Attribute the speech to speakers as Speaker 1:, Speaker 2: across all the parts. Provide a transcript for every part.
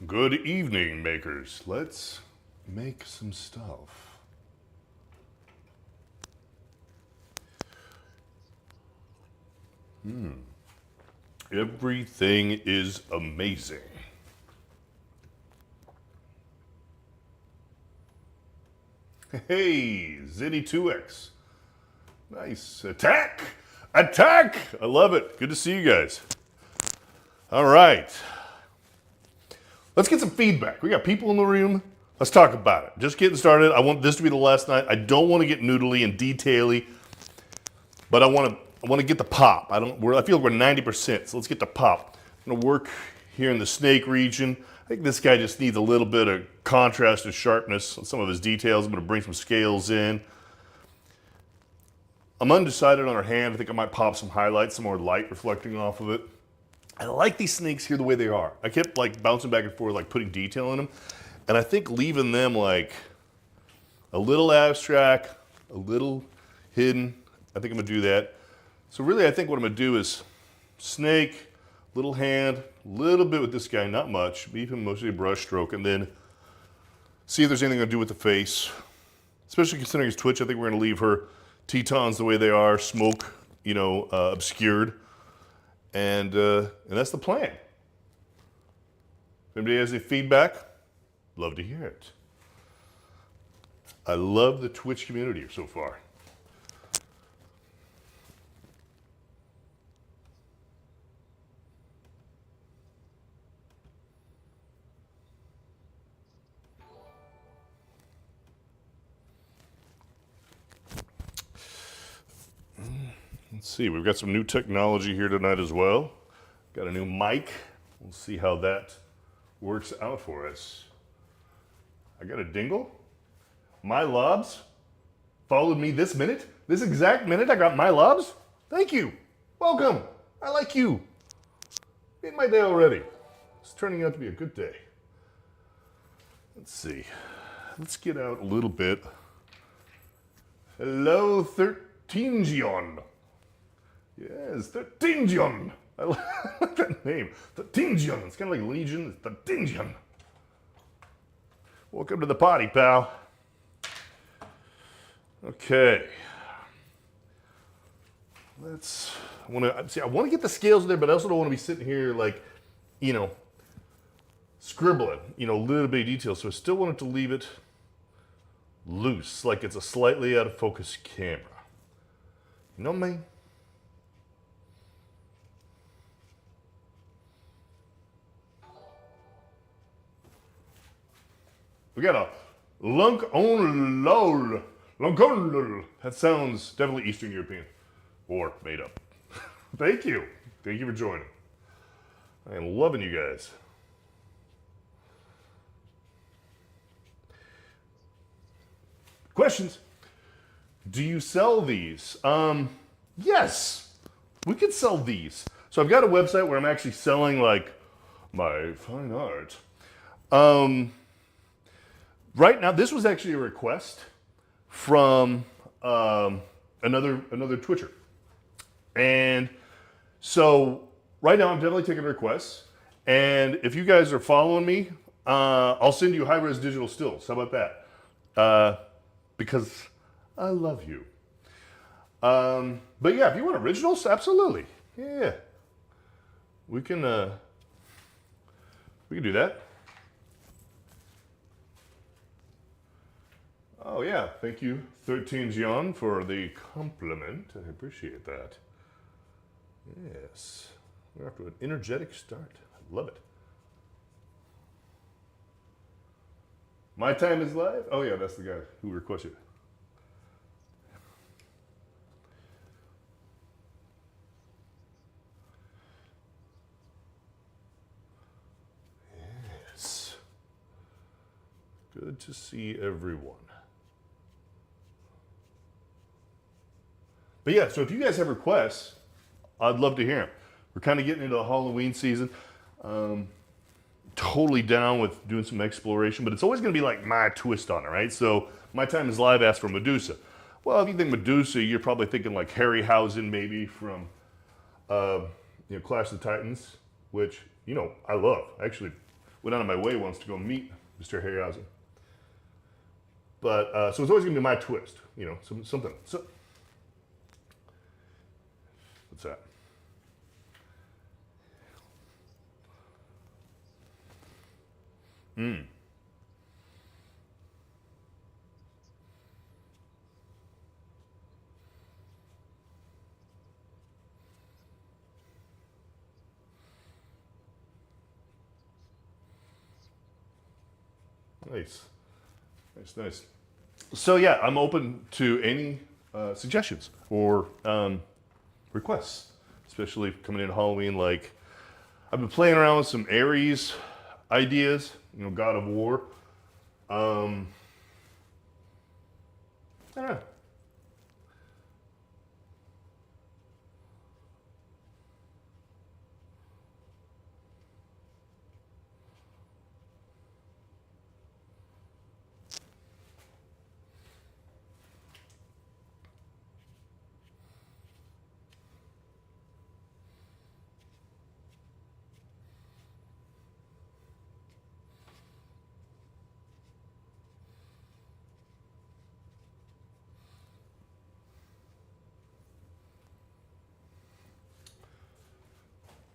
Speaker 1: Good evening, makers. Let's make some stuff. Everything is amazing. Hey, Zitty2X. Nice. Attack! Attack! I love it. Good to see you guys. All right. Let's get some feedback. We got people in the room. Let's talk about it. Just getting started. I want this to be the last night. I don't want to get noodly and detaily, but I want to get the pop. I feel like we're 90%, so let's get the pop. I'm going to work here in the snake region. I think this guy just needs a little bit of contrast and sharpness on some of his details. I'm going to bring some scales in. I'm undecided on her hand. I think I might pop some highlights, some more light reflecting off of it. I like these snakes here the way they are. I kept like bouncing back and forth, like putting detail in them. And I think leaving them like a little abstract, a little hidden. I think I'm gonna do that. So really I think what I'm gonna do is snake, little hand, a little bit with this guy, not much. Leave him mostly a brush stroke, and then see if there's anything to do with the face. Especially considering his twitch, I think we're gonna leave her Tetons the way they are, smoke, obscured. And that's the plan. If anybody has any feedback, love to hear it. I love the Twitch community so far. Let's see, we've got some new technology here tonight as well. Got a new mic. We'll see how that works out for us. I got a dingle. My lobs followed me this minute. This exact minute I got my lobs. Thank you. Welcome. I like you. Made my day already. It's turning out to be a good day. Let's see. Let's get out a little bit. Hello, 13gion. Yes, 13gion. I like that name. 13gion. It's kind of like Legion. It's 13gion. Welcome to the party, pal. Okay. I want to get the scales in there, but I also don't want to be sitting here like, scribbling, a little bit of detail. So I still wanted to leave it loose, like it's a slightly out of focus camera. You know me? We got a lunk on lol. Lunk on lol. That sounds definitely Eastern European. Or made up. Thank you. Thank you for joining. I am loving you guys. Questions? Do you sell these? Yes. We could sell these. So I've got a website where I'm actually selling like my fine art. Right now, this was actually a request from another Twitcher. And so right now I'm definitely taking requests. And if you guys are following me, I'll send you high-res digital stills. How about that? Because I love you. But yeah, if you want originals, absolutely. Yeah. We can do that. Oh yeah, thank you, 13gion, for the compliment. I appreciate that. Yes, we're off to an energetic start. I love it. My time is live? Oh yeah, that's the guy who requested it. Yes. Good to see everyone. But yeah, so if you guys have requests, I'd love to hear them. We're kind of getting into the Halloween season. Totally down with doing some exploration, but it's always going to be like my twist on it, right? So My Time is Live asked for Medusa. Well, if you think Medusa, you're probably thinking like Harryhausen maybe from Clash of the Titans, which, I love. Actually, went out of my way once to go meet Mr. Harryhausen. But, so it's always going to be my twist, you know, something. So, what's that? Nice. Nice. So yeah, I'm open to any suggestions or requests, especially coming into Halloween. Like, I've been playing around with some Ares ideas, you know, God of War. I don't know.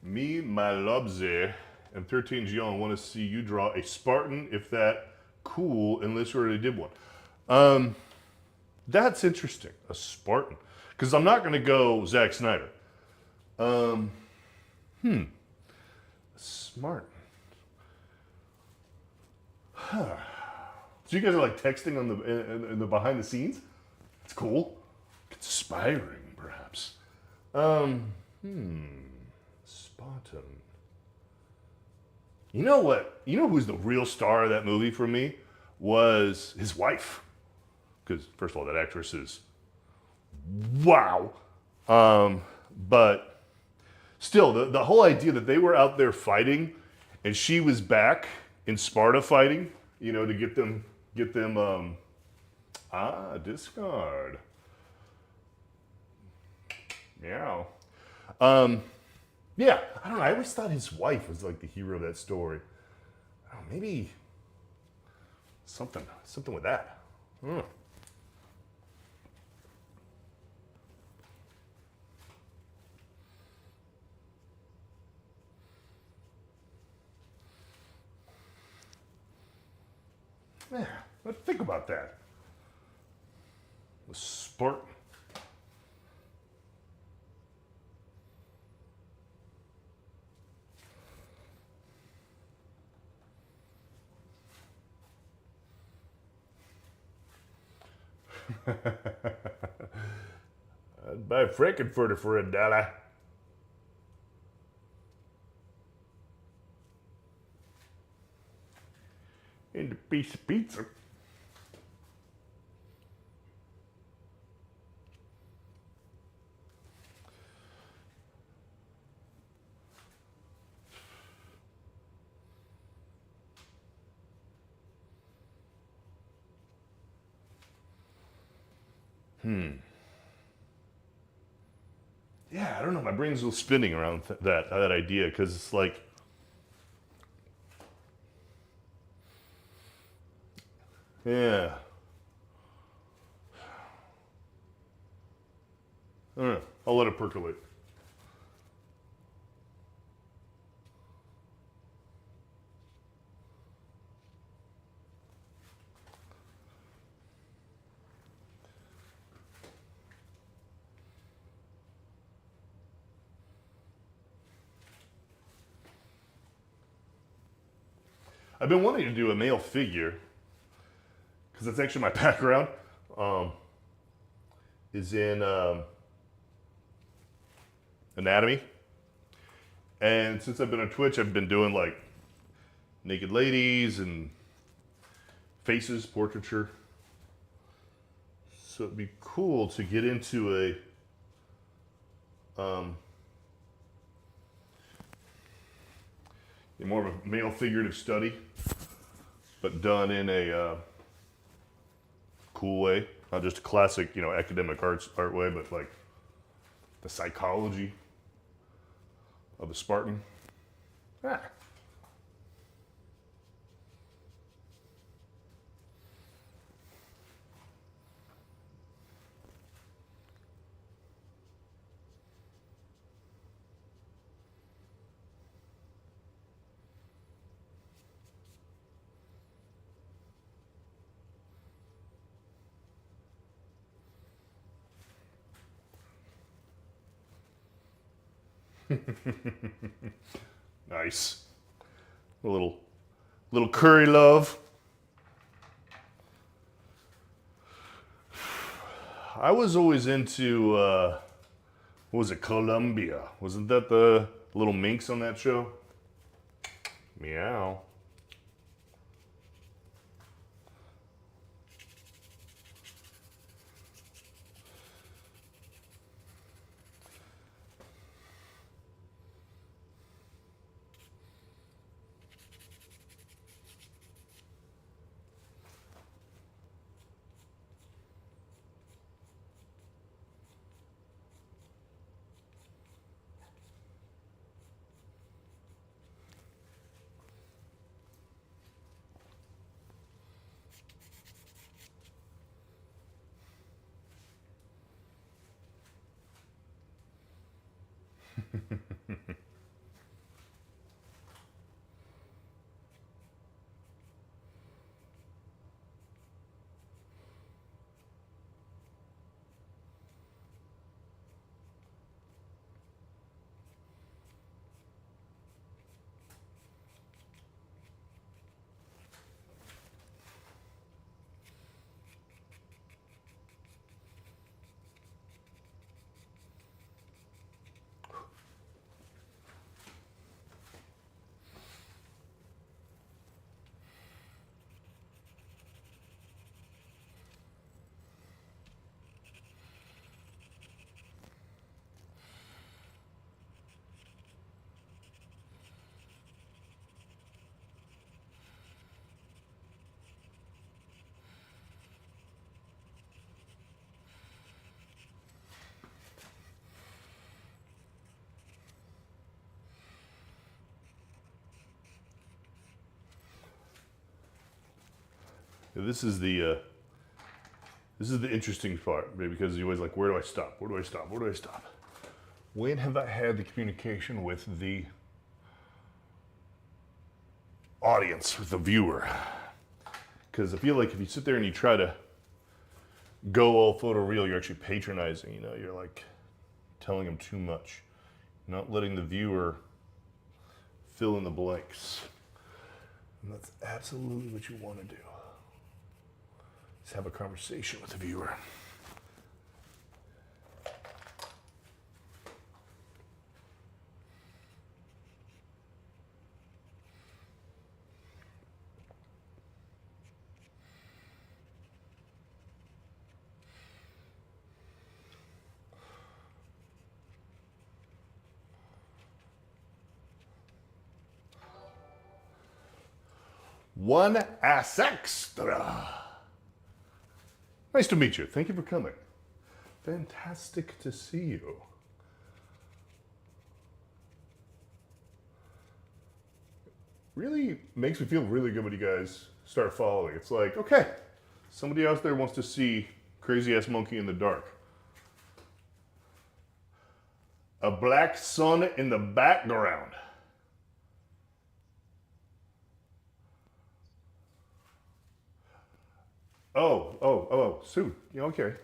Speaker 1: Me, my Lobze, and 13 Gion want to see you draw a Spartan, if that cool, unless you already did one. That's interesting, a Spartan. Because I'm not going to go Zack Snyder. Smart. Huh. So you guys are like texting on in the behind the scenes? It's cool. Conspiring, perhaps. Spartan. You know what? You know who's the real star of that movie for me? Was his wife. Because, first of all, that actress is wow. But still, the whole idea that they were out there fighting and she was back in Sparta fighting, you know, to get them, discard. Meow. Yeah, I don't know. I always thought his wife was like the hero of that story. I don't know, maybe something with that. Yeah, let's think about that. The Spartan. I'd buy Frankenfurter for $1. And a piece of pizza. Yeah, I don't know. My brain's still spinning around that idea because it's like, yeah. I don't know. I'll let it percolate. I've been wanting to do a male figure because that's actually my background. Is in anatomy, and since I've been on Twitch, I've been doing like naked ladies and faces, portraiture. So it'd be cool to get into a more of a male figurative study, but done in a cool way, not just a classic, you know, academic art way, but like the psychology of a Spartan. Nice. A little curry love. I was always into, what was it, Columbia? Wasn't that the little minx on that show? Meow. This is the interesting part, because you're always like, where do I stop? Where do I stop? Where do I stop? When have I had the communication with the audience, with the viewer? Because I feel like if you sit there and you try to go all photoreal, you're actually patronizing, you know? You're like telling them too much. You're not letting the viewer fill in the blanks. And that's absolutely what you want to do. Just have a conversation with the viewer. One ass extra. Nice to meet you. Thank you for coming. Fantastic to see you. Really makes me feel really good when you guys start following. It's like, okay, somebody out there wants to see crazy ass monkey in the dark. A black sun in the background. Oh, suit. Yeah, okay.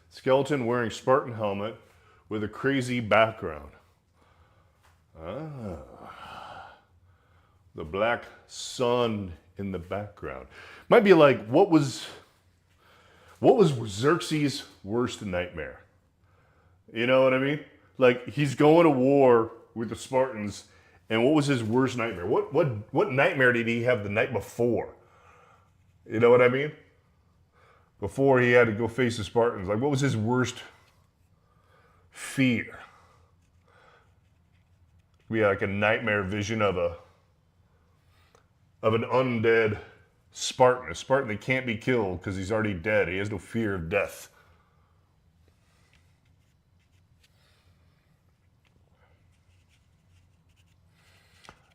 Speaker 1: Skeleton wearing Spartan helmet with a crazy background. Ah. The black sun in the background. Might be like, what was Xerxes' worst nightmare? You know what I mean? Like, he's going to war with the Spartans, and what was his worst nightmare? What nightmare did he have the night before? You know what I mean? Before he had to go face the Spartans. Like, what was his worst fear? We had like a nightmare vision of an undead Spartan. A Spartan that can't be killed because he's already dead. He has no fear of death.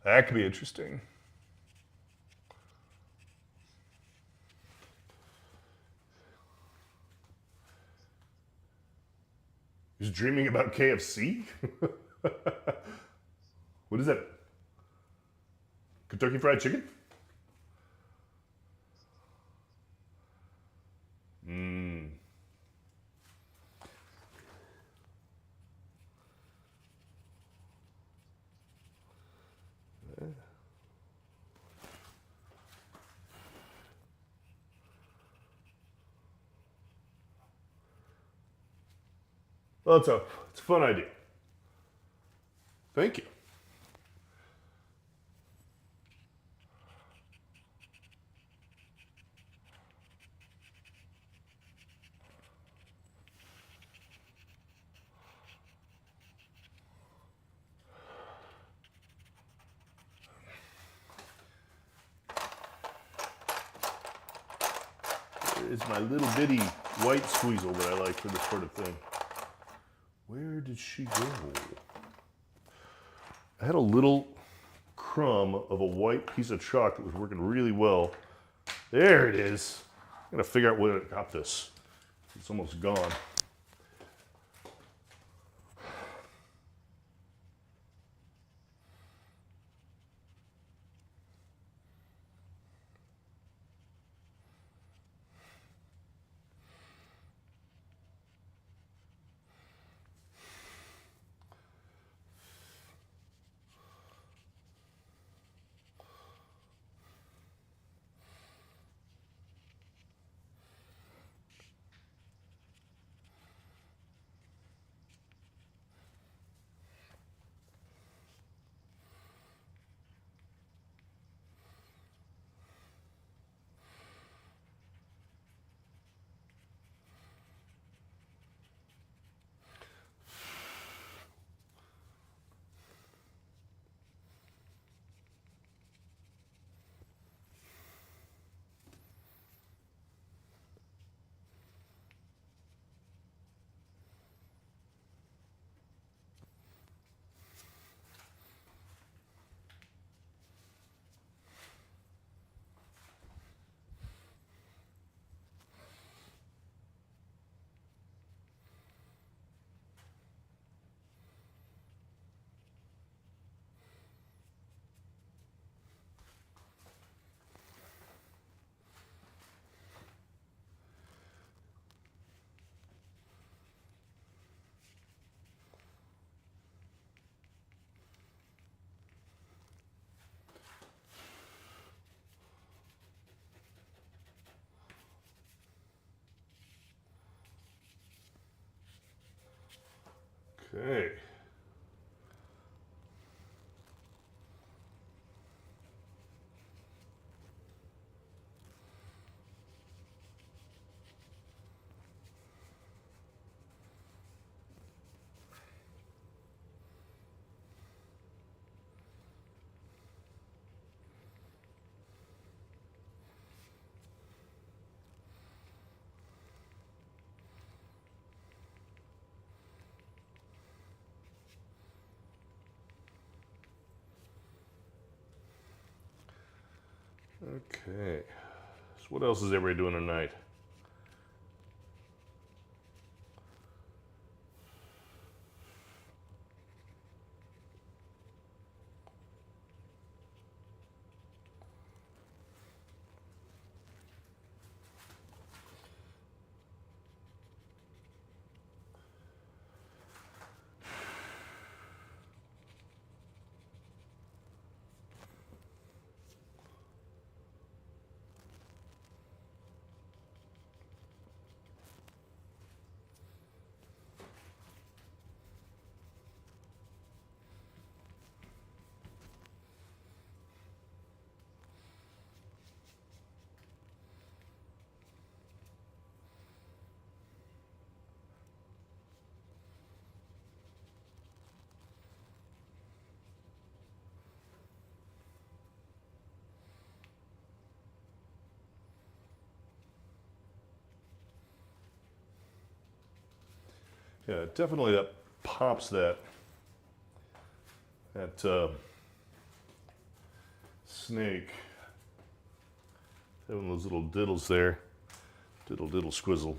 Speaker 1: That could be interesting. He's dreaming about KFC? What is that? Kentucky Fried Chicken? Well, it's a fun idea. Thank you. Is my little bitty white squeezle that I like for this sort of thing. Where did she go? I had a little crumb of a white piece of chalk that was working really well. There it is. I'm gonna figure out where I got this. It's almost gone. Okay. Okay. So what else is everybody doing tonight? Yeah, definitely that pops that snake. Having those little diddles there. Diddle diddle squizzle.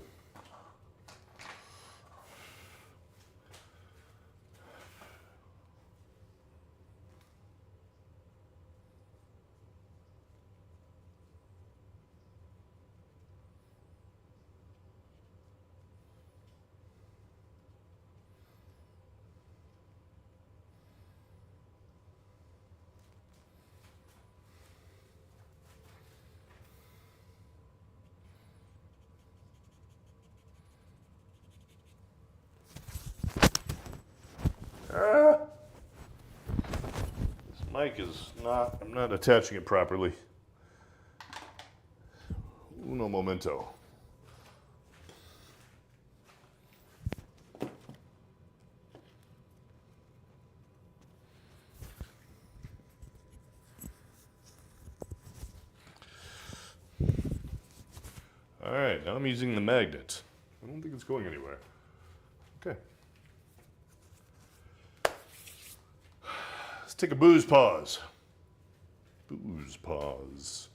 Speaker 1: mic is not, I'm not attaching it properly. Uno momento. All right, now I'm using the magnet. I don't think it's going anywhere. Okay. Let's take a booze pause. Booze pause.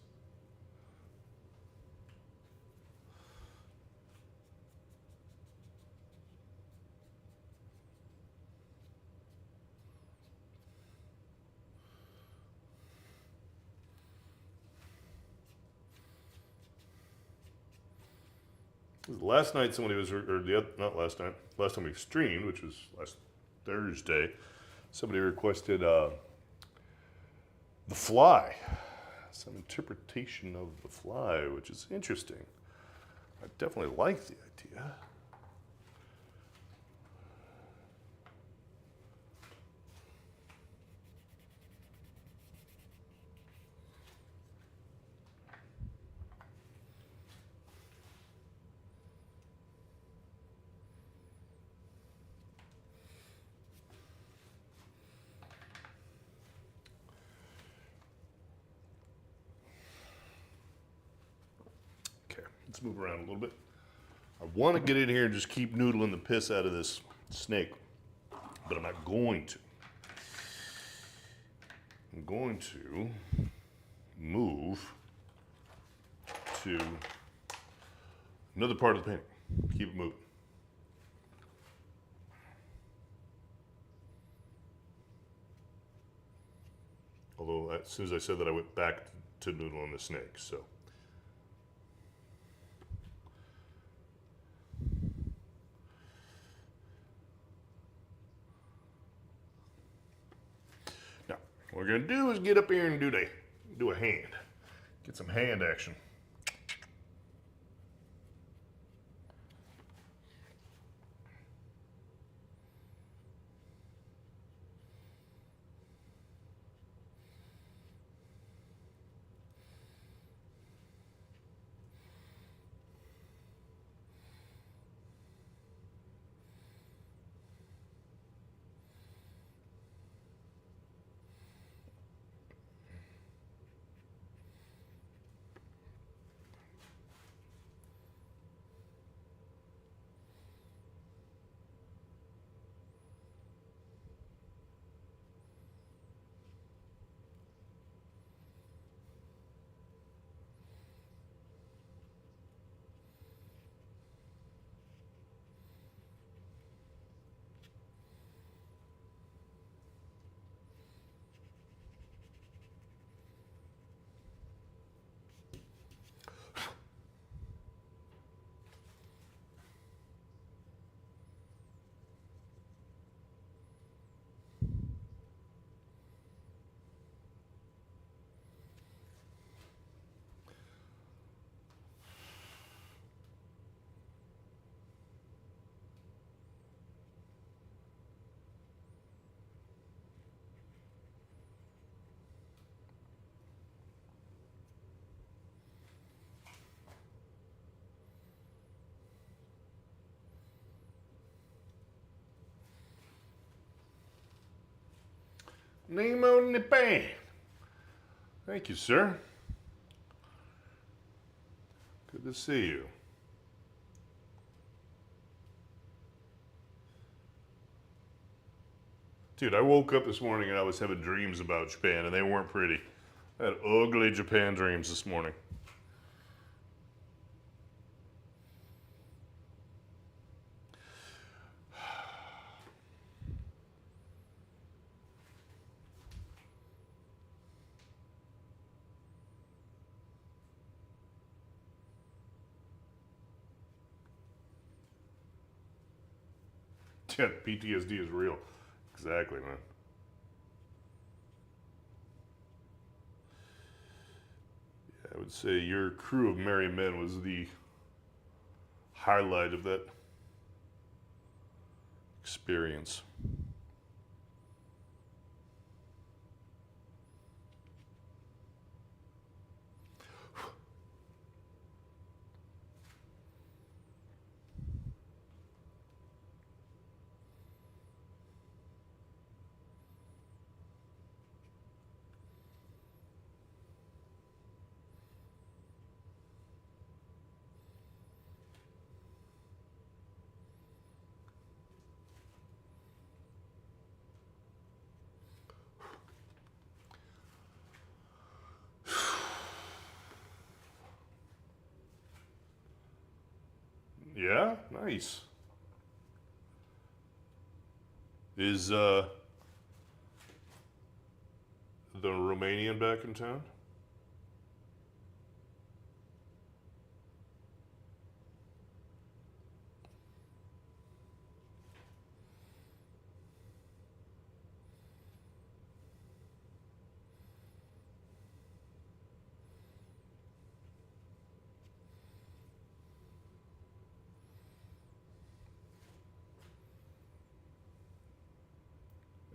Speaker 1: Last night somebody was, not last night, last time we streamed, which was last Thursday, somebody requested The Fly. Some interpretation of The Fly, which is interesting. I definitely like the idea. Let's move around a little bit. I want to get in here and just keep noodling the piss out of this snake, but I'm not going to. I'm going to move to another part of the painting. Keep it moving. Although as soon as I said that, I went back to noodling the snake, so. What we're gonna do is get up here and do a hand. Get some hand action. Nemo Nipan. Thank you, sir. Good to see you. Dude, I woke up this morning and I was having dreams about Japan, and they weren't pretty. I had ugly Japan dreams this morning. Yeah, PTSD is real. Exactly, man. Yeah, I would say your crew of merry men was the highlight of that experience. Yeah, nice. Is the Romanian back in town?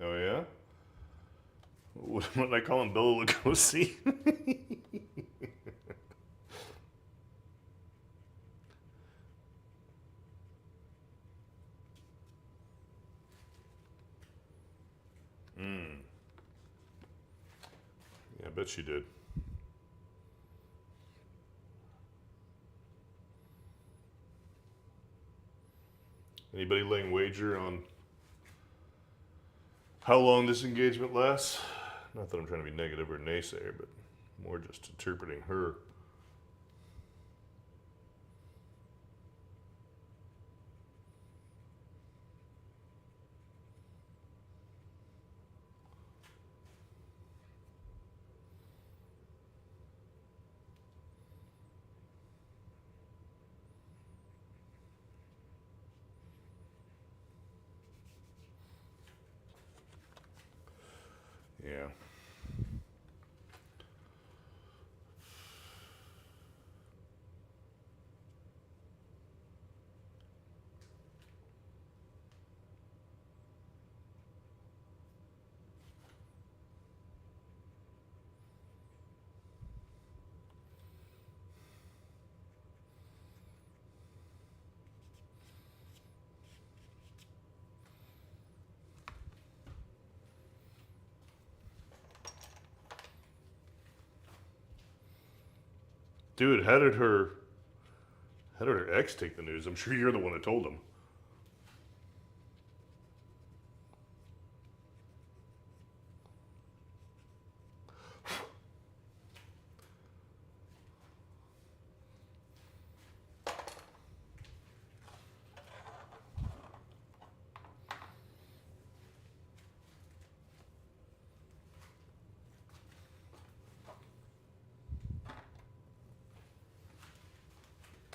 Speaker 1: Oh yeah. What did I call him, Bela Lugosi? Hmm. Yeah, I bet she did. Anybody laying wager on how long this engagement lasts? Not that I'm trying to be negative or naysayer, but more just interpreting her. Yeah. Dude, how did her ex take the news? I'm sure you're the one that told him.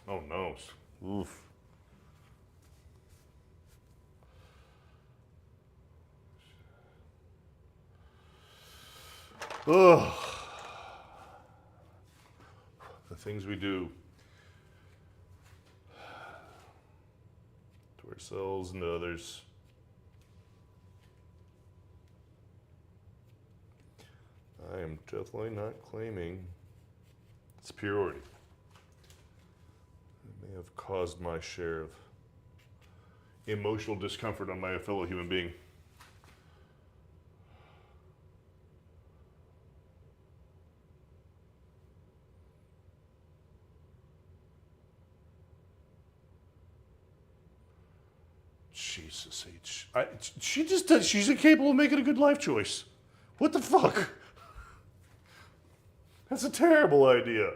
Speaker 1: Oh no. Oof. Ugh. The things we do to ourselves and to others. I am definitely not claiming superiority. It may have caused my share of emotional discomfort on my fellow human being. Jesus H. She just does. She's incapable of making a good life choice. What the fuck? That's a terrible idea.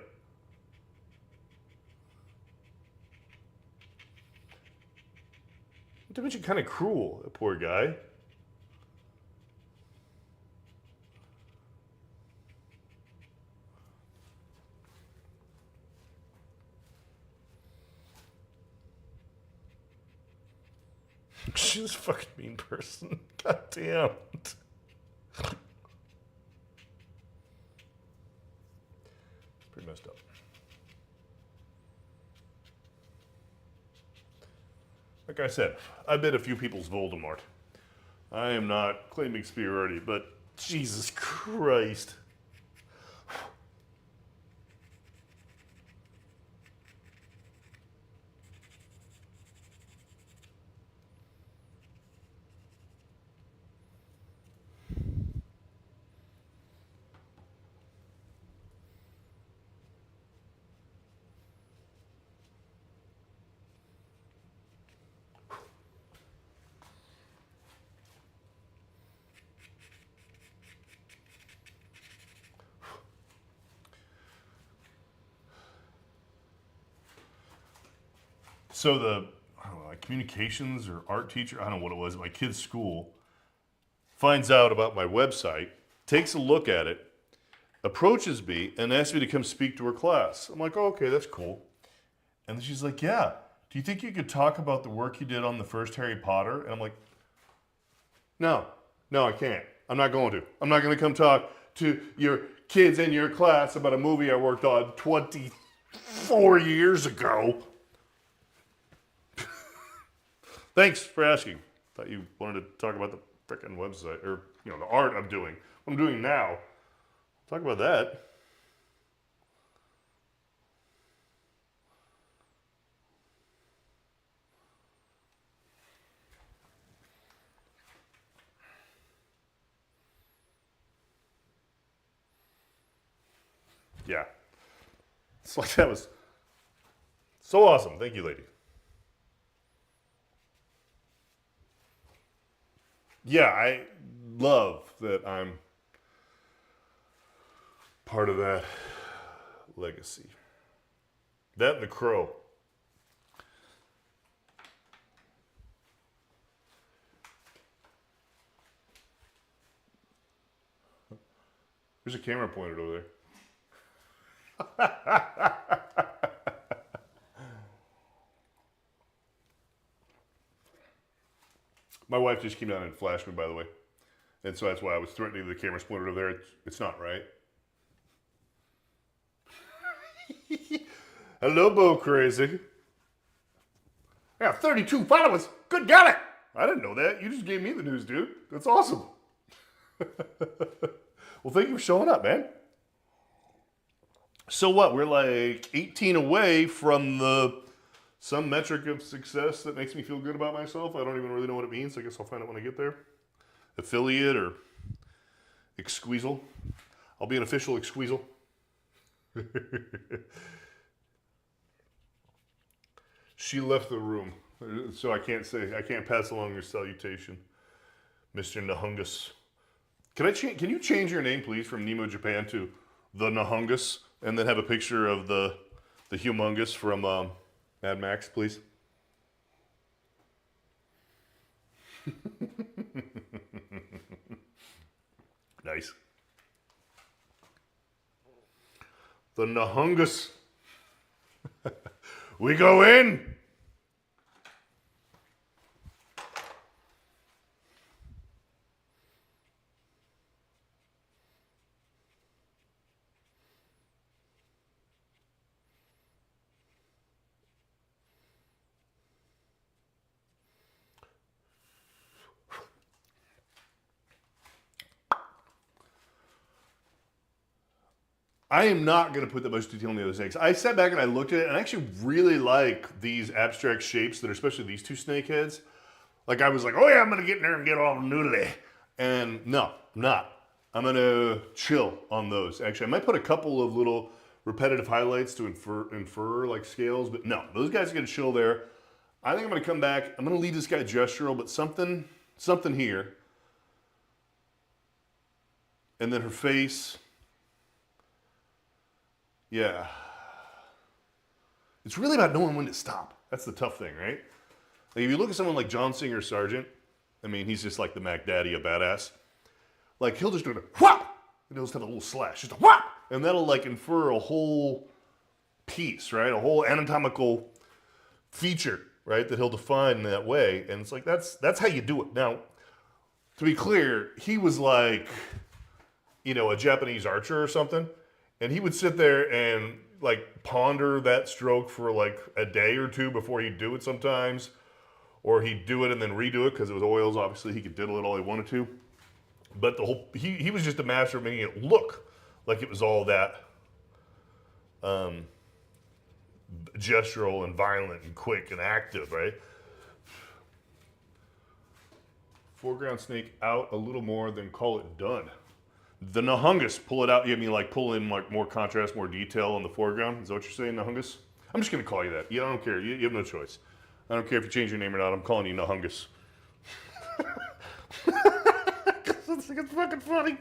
Speaker 1: Not to mention kind of cruel, that poor guy. She's a fucking mean person. God damn. It's pretty messed up. Like I said, I bet a few people's Voldemort. I am not claiming superiority, but Jesus Christ. So I don't know, like communications or art teacher, I don't know what it was, at my kid's school, finds out about my website, takes a look at it, approaches me, and asks me to come speak to her class. I'm like, oh, okay, that's cool. And then she's like, yeah, do you think you could talk about the work you did on the first Harry Potter? And I'm like, no, I can't. I'm not going to. I'm not going to come talk to your kids in your class about a movie I worked on 24 years ago. Thanks for asking. Thought you wanted to talk about the frickin' website, or, the art I'm doing. What I'm doing now. Talk about that. Yeah. It's like that was so awesome. Thank you, lady. Yeah, I love that I'm part of that legacy. That and the crow. There's a camera pointed over there. My wife just came down and flashed me, by the way. And so that's why I was threatening the camera's pointed over there. It's not right. Hello, Bo Crazy. I got 32 followers. Good got it. I didn't know that. You just gave me the news, dude. That's awesome. Well, thank you for showing up, man. So what? We're like 18 away from some metric of success that makes me feel good about myself. I don't even really know what it means. I guess I'll find out when I get there. Affiliate or exqueezle. I'll be an official exqueezle. She left the room, so I can't pass along your salutation, Mr. Nahungus. Can you change your name, please, from Nemo Japan to the Nahungus, and then have a picture of the humongous from Mad Max, please? Nice. The Nahungus. We go in. I am not going to put that much detail in the other snakes. I sat back and I looked at it, and I actually really like these abstract shapes that are especially these two snake heads. Like, I was like, oh yeah, I'm going to get in there and get all noodly. And no, I'm not. I'm going to chill on those. Actually, I might put a couple of little repetitive highlights to infer like scales, but no, those guys are going to chill there. I think I'm going to come back. I'm going to leave this guy gestural, but something here. And then her face. Yeah. It's really about knowing when to stop. That's the tough thing, right? Like, if you look at someone like John Singer Sargent, I mean, he's just like the Mac Daddy of badass. Like, he'll just do a whop, and he'll just have a little slash, just a whop, and that'll like infer a whole piece, right? A whole anatomical feature, right? That he'll define in that way, and it's like that's how you do it. Now, to be clear, he was like, a Japanese archer or something. And he would sit there and like ponder that stroke for like a day or two before he'd do it sometimes. Or he'd do it and then redo it because it was oils. Obviously, he could diddle it all he wanted to. But he was just a master of making it look like it was all that gestural and violent and quick and active, right? Foreground snake out a little more, then call it done. The Nahungus, pull it out. You mean like pull in like more contrast, more detail on the foreground? Is that what you're saying, Nahungus? I'm just going to call you that. I don't care. You have no choice. I don't care if you change your name or not. I'm calling you Nahungus. It's fucking funny.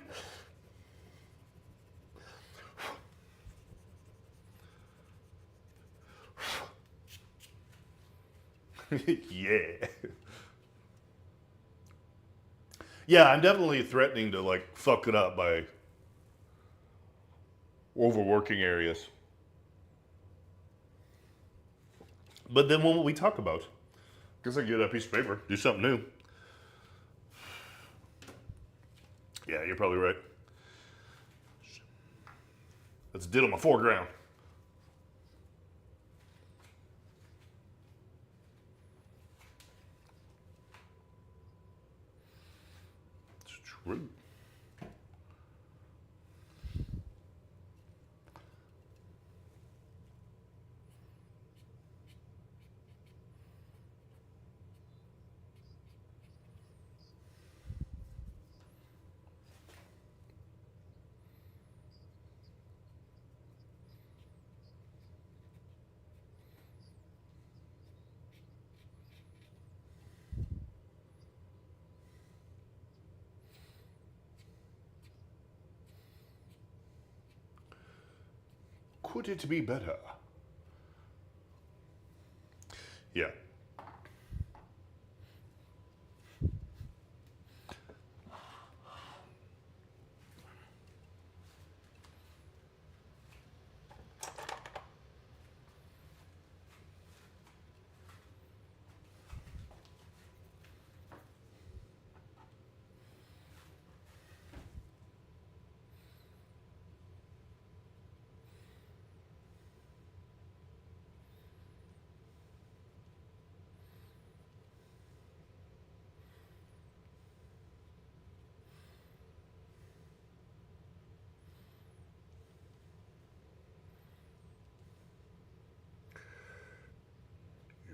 Speaker 1: Yeah. Yeah, I'm definitely threatening to like fuck it up by overworking areas. But then what we talk about? Guess I get a piece of paper, do something new. Yeah, you're probably right. Let's diddle my foreground. It's true. Could it be better? Yeah.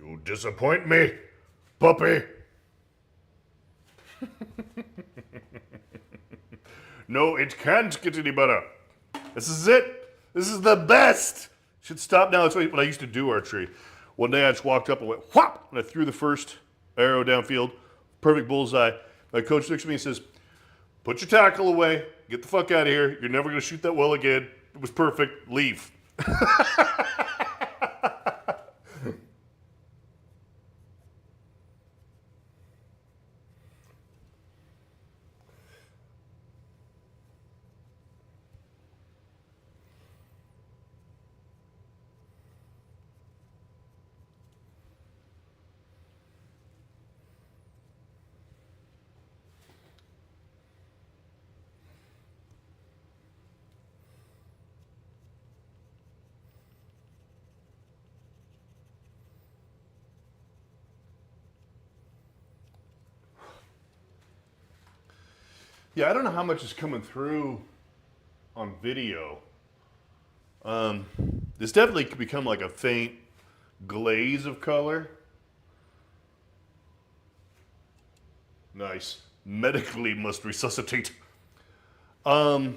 Speaker 1: You disappoint me, puppy. No, it can't get any better. This is it. This is the best. Should stop now. That's what I used to do archery. One day I just walked up and went whop, and I threw the first arrow downfield. Perfect bullseye. My coach looks at me and says, "Put your tackle away. Get the fuck out of here. You're never going to shoot that well again. It was perfect. Leave." Yeah, I don't know how much is coming through on video. This definitely could become like a faint glaze of color. Nice. Medically must resuscitate. I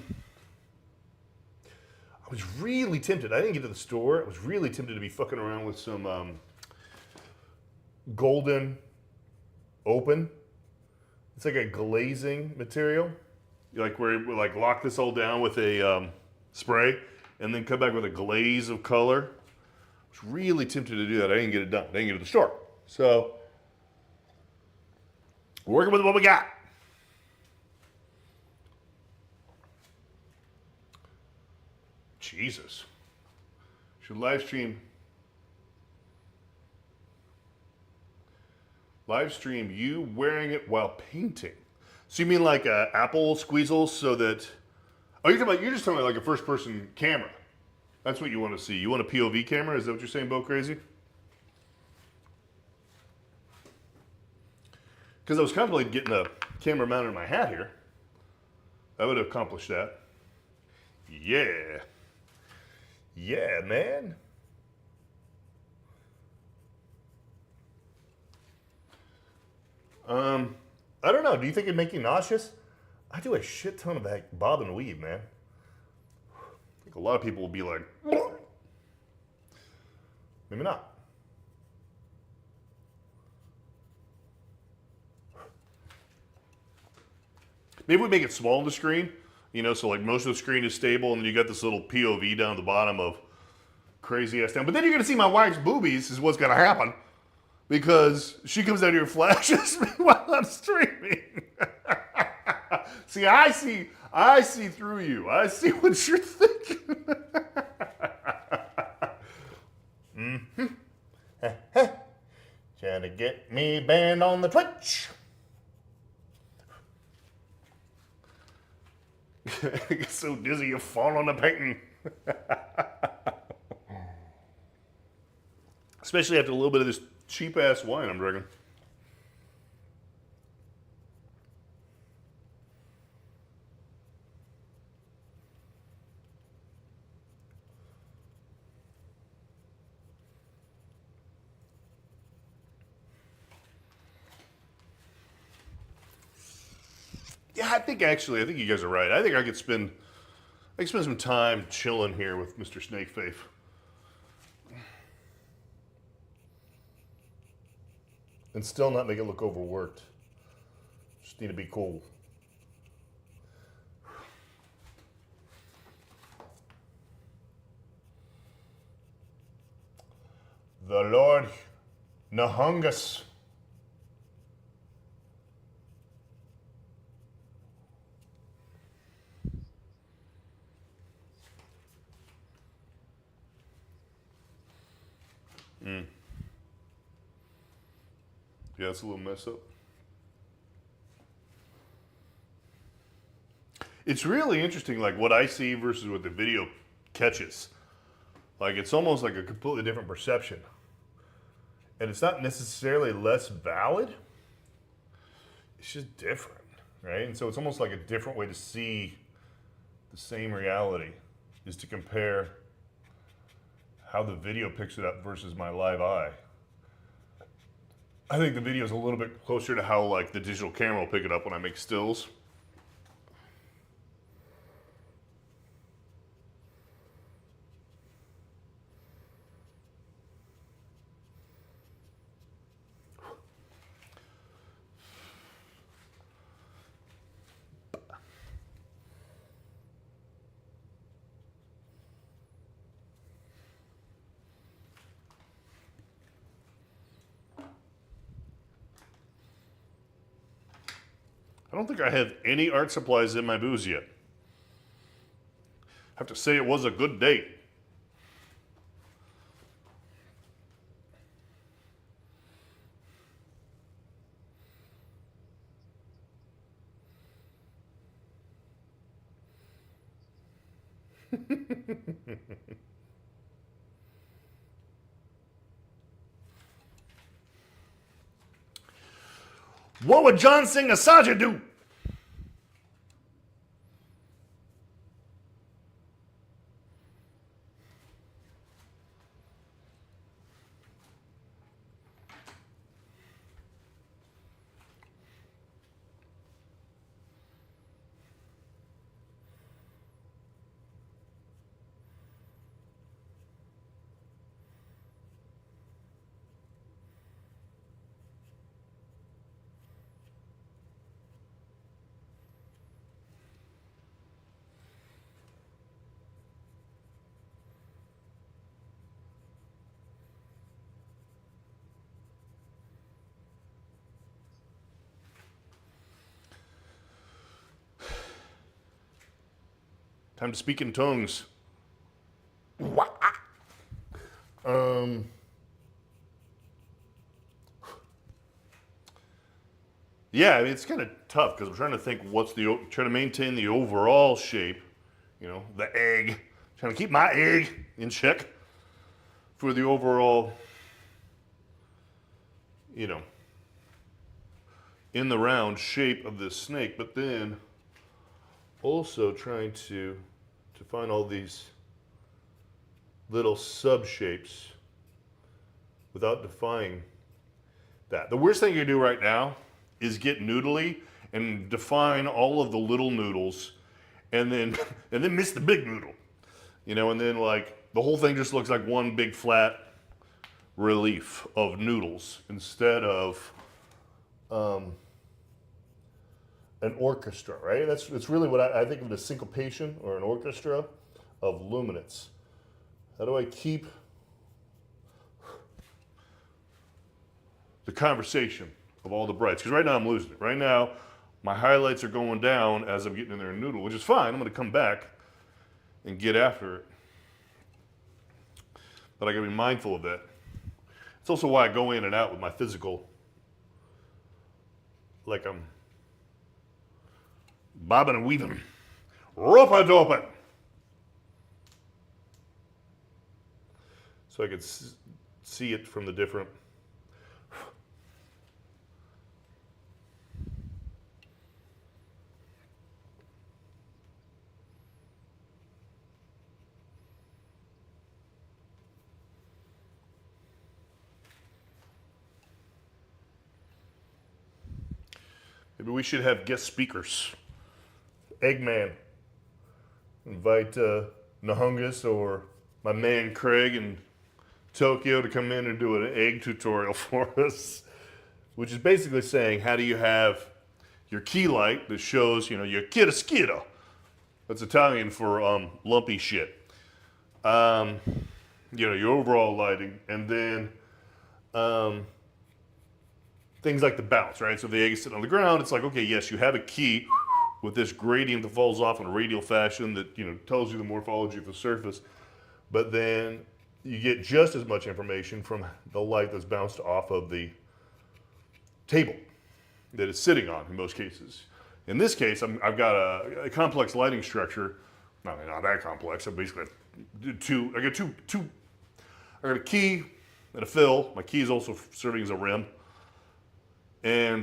Speaker 1: was really tempted. I didn't get to the store. I was really tempted to be fucking around with some Golden Open. It's like a glazing material. Like where we like lock this all down with a spray and then come back with a glaze of color. I was really tempted to do that. I didn't get it done. I didn't get it to the store. So we're working with what we got. Jesus. Should live stream you wearing it while painting. So you mean like Apple squeezels so that, oh, you're just talking about like a first person camera. That's what you want to see. You want a POV camera? Is that what you're saying, Bo Crazy? Because I was contemplating getting a camera mounted in my hat here. That would accomplish that. Yeah. Yeah, man. I don't know. Do you think it'd make you nauseous? I do a shit ton of that bob and weave, man. I think a lot of people will be like, maybe not. Maybe we make it small on the screen, you know, so like most of the screen is stable, and then you got this little POV down at the bottom of crazy ass town. But then you're gonna see my wife's boobies is what's gonna happen. because she comes out here and flashes me while I'm streaming. See, I see through you. I see what you're thinking. Trying to get me banned on the Twitch. I get so dizzy you fall on the painting. Especially after a little bit of this cheap ass wine I'm drinking. Yeah, I think you guys are right. I think I could spend some time chilling here with Mr. Snakeface. And still not make it look overworked. Just need to be cool. The Lord Nahungus. Yeah, it's a little mess up. It's really interesting, like what I see versus what the video catches. Like it's almost like a completely different perception. And it's not necessarily less valid. It's just different, right? And so it's almost like a different way to see the same reality is to compare how the video picks it up versus my live eye. I think the video is a little bit closer to how like the digital camera will pick it up when I make stills. I don't think I have any art supplies in my booze yet. I have to say it was a good date. What would John Singh Assange do? Time to speak in tongues. Yeah, I mean, it's kind of tough because I'm trying to think trying to maintain the overall shape, you know, the egg. Trying to keep my egg in check for the overall, you know, in the round shape of this snake, but then also trying to find all these little sub shapes without defying that. The worst thing you can do right now is get noodly and define all of the little noodles and then miss the big noodle. You know, and then like the whole thing just looks like one big flat relief of noodles instead of an orchestra, right? That's really what I think of as syncopation or an orchestra of luminance. How do I keep the conversation of all the brights. Because right now I'm losing it. Right now, my highlights are going down as I'm getting in there and noodle, which is fine. I'm going to come back and get after it. But I got to be mindful of that. It's also why I go in and out with my physical, like I'm bobbing and weaving. Rope-a-dope-it. So I could see it from the different. Maybe we should have guest speakers. Eggman. Invite Nahungus or my man Craig in Tokyo to come in and do an egg tutorial for us. Which is basically saying, how do you have your key light that shows, you know, your chiaroscuro. That's Italian for lumpy shit. You know, your overall lighting, and then things like the bounce, right? So if the egg is sitting on the ground, it's like, okay, yes, you have a key with this gradient that falls off in a radial fashion that, you know, tells you the morphology of the surface, but then you get just as much information from the light that's bounced off of the table that it's sitting on in most cases. In this case, I've got a complex lighting structure. Not that complex. I basically have I got a key and a fill. My key is also serving as a rim, and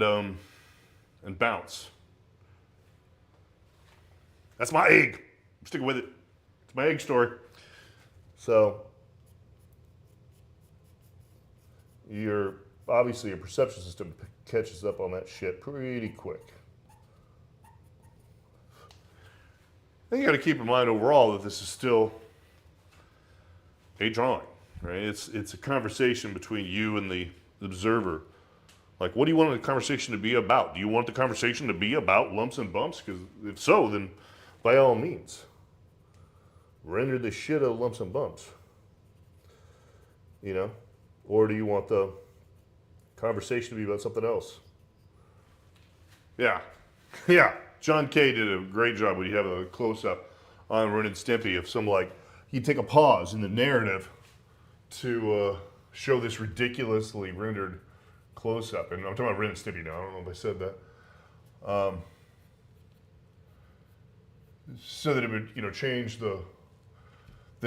Speaker 1: bounce. That's my egg. I'm sticking with it. It's my egg story. So obviously your perception system catches up on that shit pretty quick. I think you got to keep in mind overall that this is still a drawing, right? It's a conversation between you and the observer. Like, what do you want the conversation to be about? Do you want the conversation to be about lumps and bumps? Because if so, then by all means, render the shit out of lumps and bumps. You know? Or do you want the conversation to be about something else? Yeah. Yeah. John Kay did a great job when you have a close-up on Ren and Stimpy of some, like, he'd take a pause in the narrative to show this ridiculously rendered close-up. And I'm talking about Ren and Stimpy now. I don't know if I said that. So that it would, you know, change the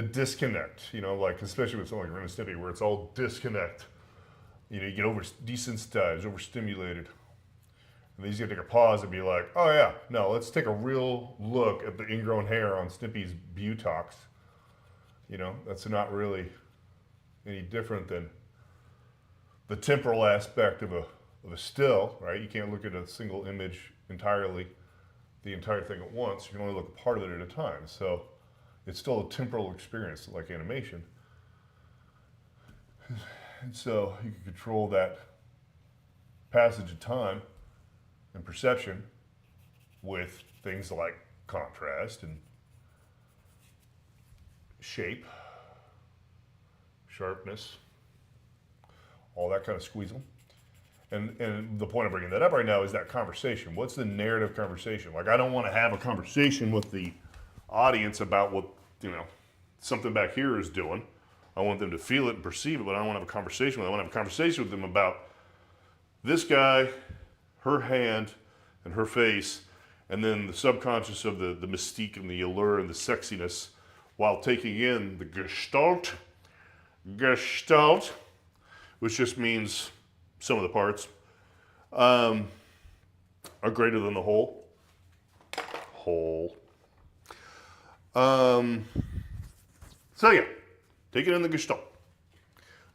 Speaker 1: disconnect, you know, like, especially with something like Ren and Stimpy, where it's all disconnect. You know, you get desensitized, overstimulated. And then you just gotta take a pause and be like, oh yeah, no, let's take a real look at the ingrown hair on Stimpy's buttocks. You know, that's not really any different than the temporal aspect of a still, right? You can't look at a single image entirely, the entire thing at once. You can only look at part of it at a time. So it's still a temporal experience, like animation. And so you can control that passage of time and perception with things like contrast and shape, sharpness, all that kind of squeezle. And the point of bringing that up right now is that conversation. What's the narrative conversation? Like, I don't want to have a conversation with the audience about what, you know, something back here is doing. I want them to feel it and perceive it, but I don't want to have a conversation with them. I want to have a conversation with them about this guy, her hand, and her face, and then the subconscious of the mystique and the allure and the sexiness, while taking in the gestalt, which just means some of the parts are greater than the whole. So yeah, take it in the gestalt.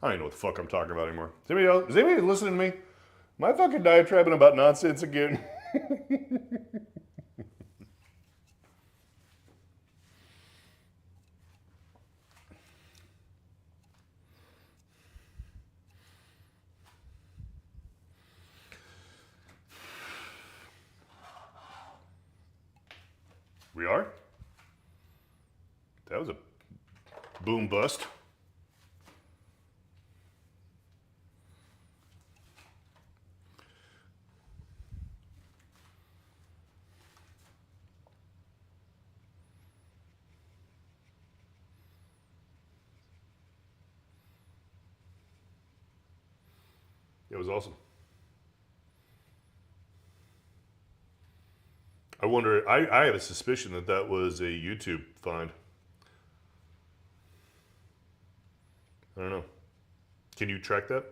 Speaker 1: I don't even know what the fuck I'm talking about anymore. Is anybody listening to me? Am I fucking diatribing about nonsense again? We are? That was a boom bust. was awesome. I wonder, I have a suspicion that that was a YouTube find. I don't know. Can you track that?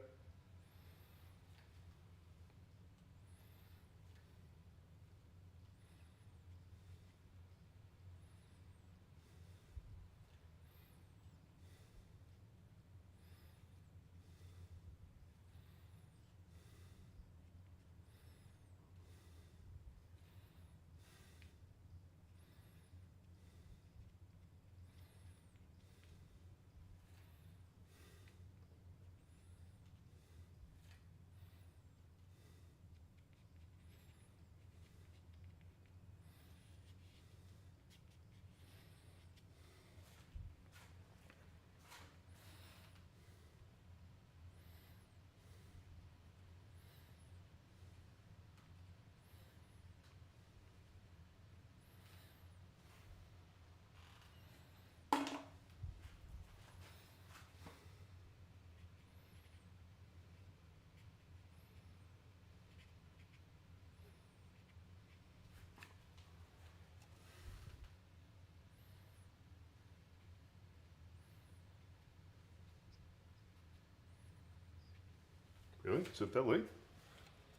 Speaker 1: Really? Is it that late?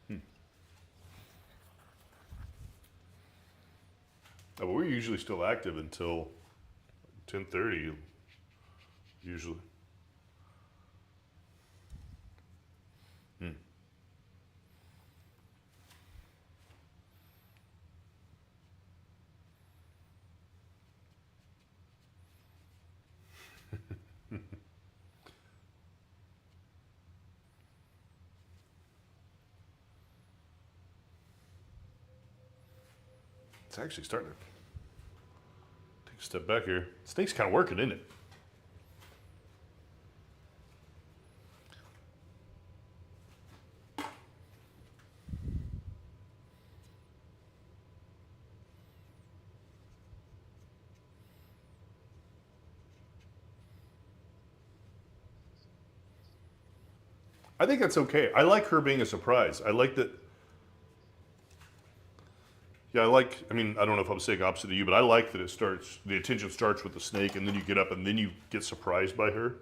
Speaker 1: Oh, but we're usually still active until 10:30, usually. It's actually starting to take a step back here. Snake's kind of working, isn't it? I think that's okay. I like her being a surprise. I like that. Yeah, I mean, I don't know if I'm saying opposite of you, but I like that it starts, the attention starts with the snake and then you get up and then you get surprised by her.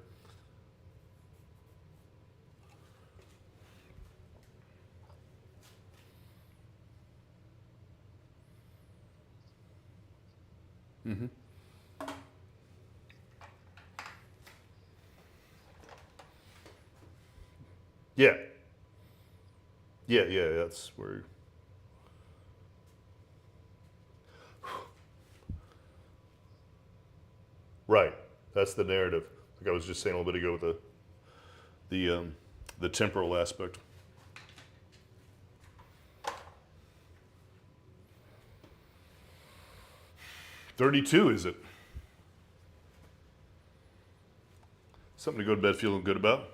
Speaker 1: Yeah. Yeah, that's where. Right. That's the narrative. Like I was just saying a little bit ago with the temporal aspect. $32, is it? Something to go to bed feeling good about.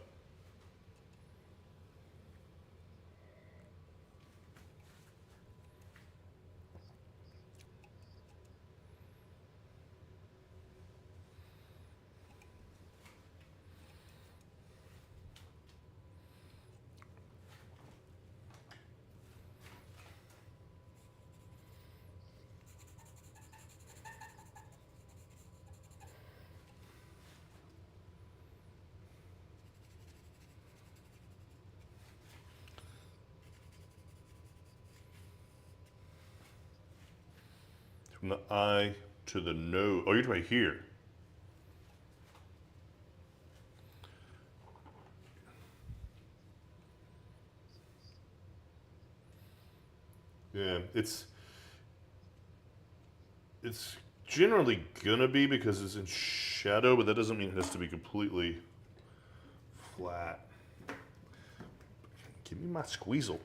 Speaker 1: From the eye to the nose. Oh, you're talking about here. Yeah, it's generally gonna be because it's in shadow, but that doesn't mean it has to be completely flat. Give me my squeezle.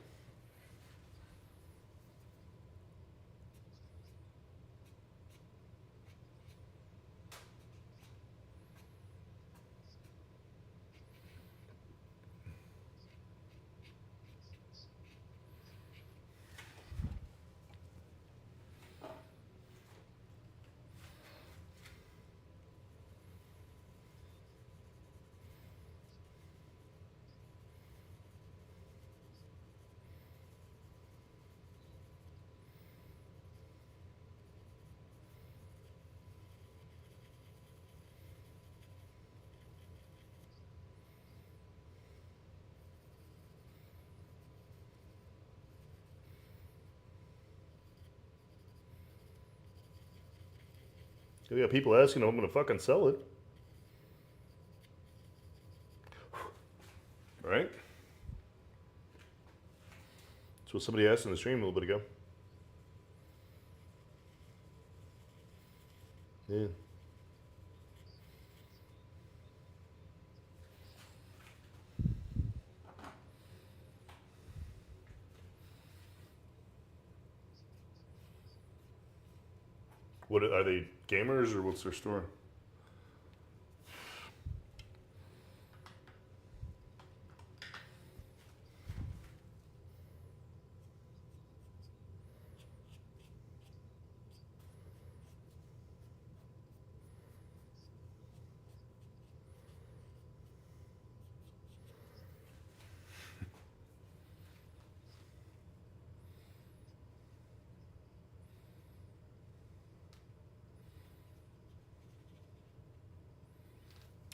Speaker 1: Yeah, people asking if I'm going to fucking sell it. Right? That's what somebody asked in the stream a little bit ago. Yeah. What are they, gamers, or what's their store?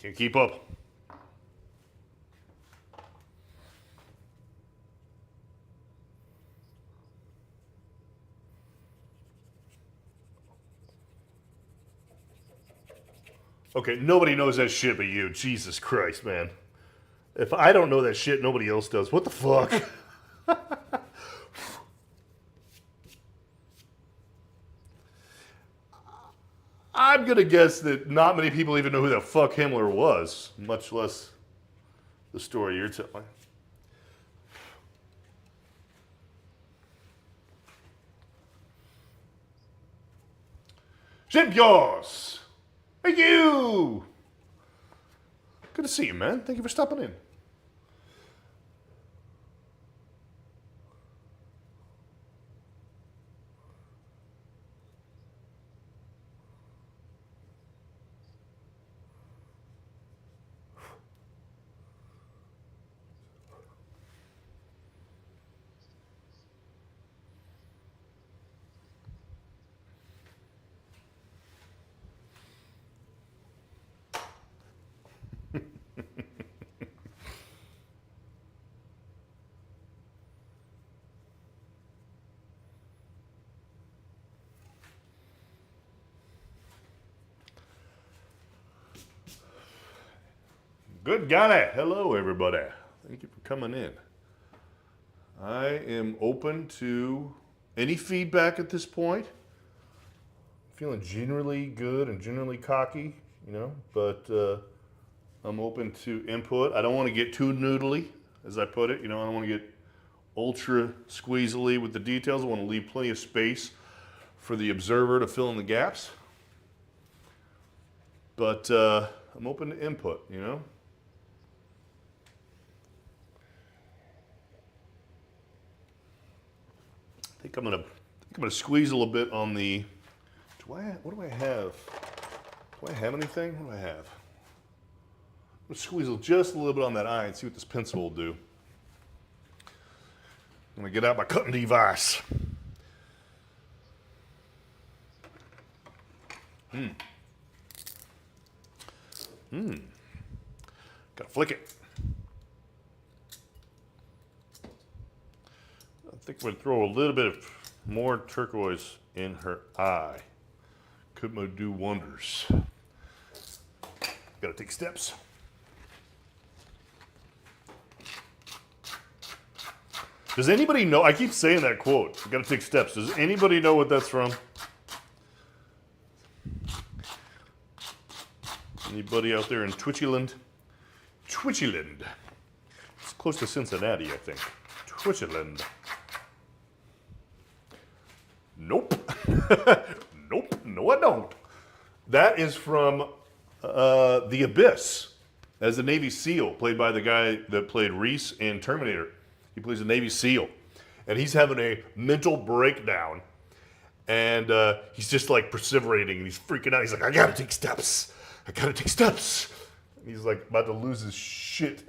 Speaker 1: Can't keep up. Okay, nobody knows that shit but you. Jesus Christ, man. If I don't know that shit, nobody else does. What the fuck? I'm gonna guess that not many people even know who the fuck Himmler was, much less the story you're telling. Shimpios! Thank you! Good to see you, man. Thank you for stopping in. Good golly. Hello, everybody. Thank you for coming in. I am open to any feedback at this point. Feeling generally good and generally cocky, you know, but I'm open to input. I don't want to get too noodly, as I put it. You know, I don't want to get ultra squeezily with the details. I want to leave plenty of space for the observer to fill in the gaps. But I'm open to input, you know. I think I'm gonna squeeze a little bit on the. What do I have? Do I have anything? What do I have? I'm gonna squeeze just a little bit on that eye and see what this pencil will do. I'm gonna get out my cutting device. Gotta flick it. I think we'll throw a little bit of more turquoise in her eye. Could do wonders. Gotta take steps. Does anybody know? I keep saying that quote. Gotta take steps. Does anybody know what that's from? Anybody out there in Twitchyland? Twitchyland. It's close to Cincinnati, I think. Twitchyland. Nope. Nope. No, I don't. That is from The Abyss, as a Navy SEAL, played by the guy that played Reese in Terminator. He plays a Navy SEAL. And he's having a mental breakdown. And he's just like perseverating, and he's freaking out. He's like, I gotta take steps. I gotta take steps. And he's like about to lose his shit.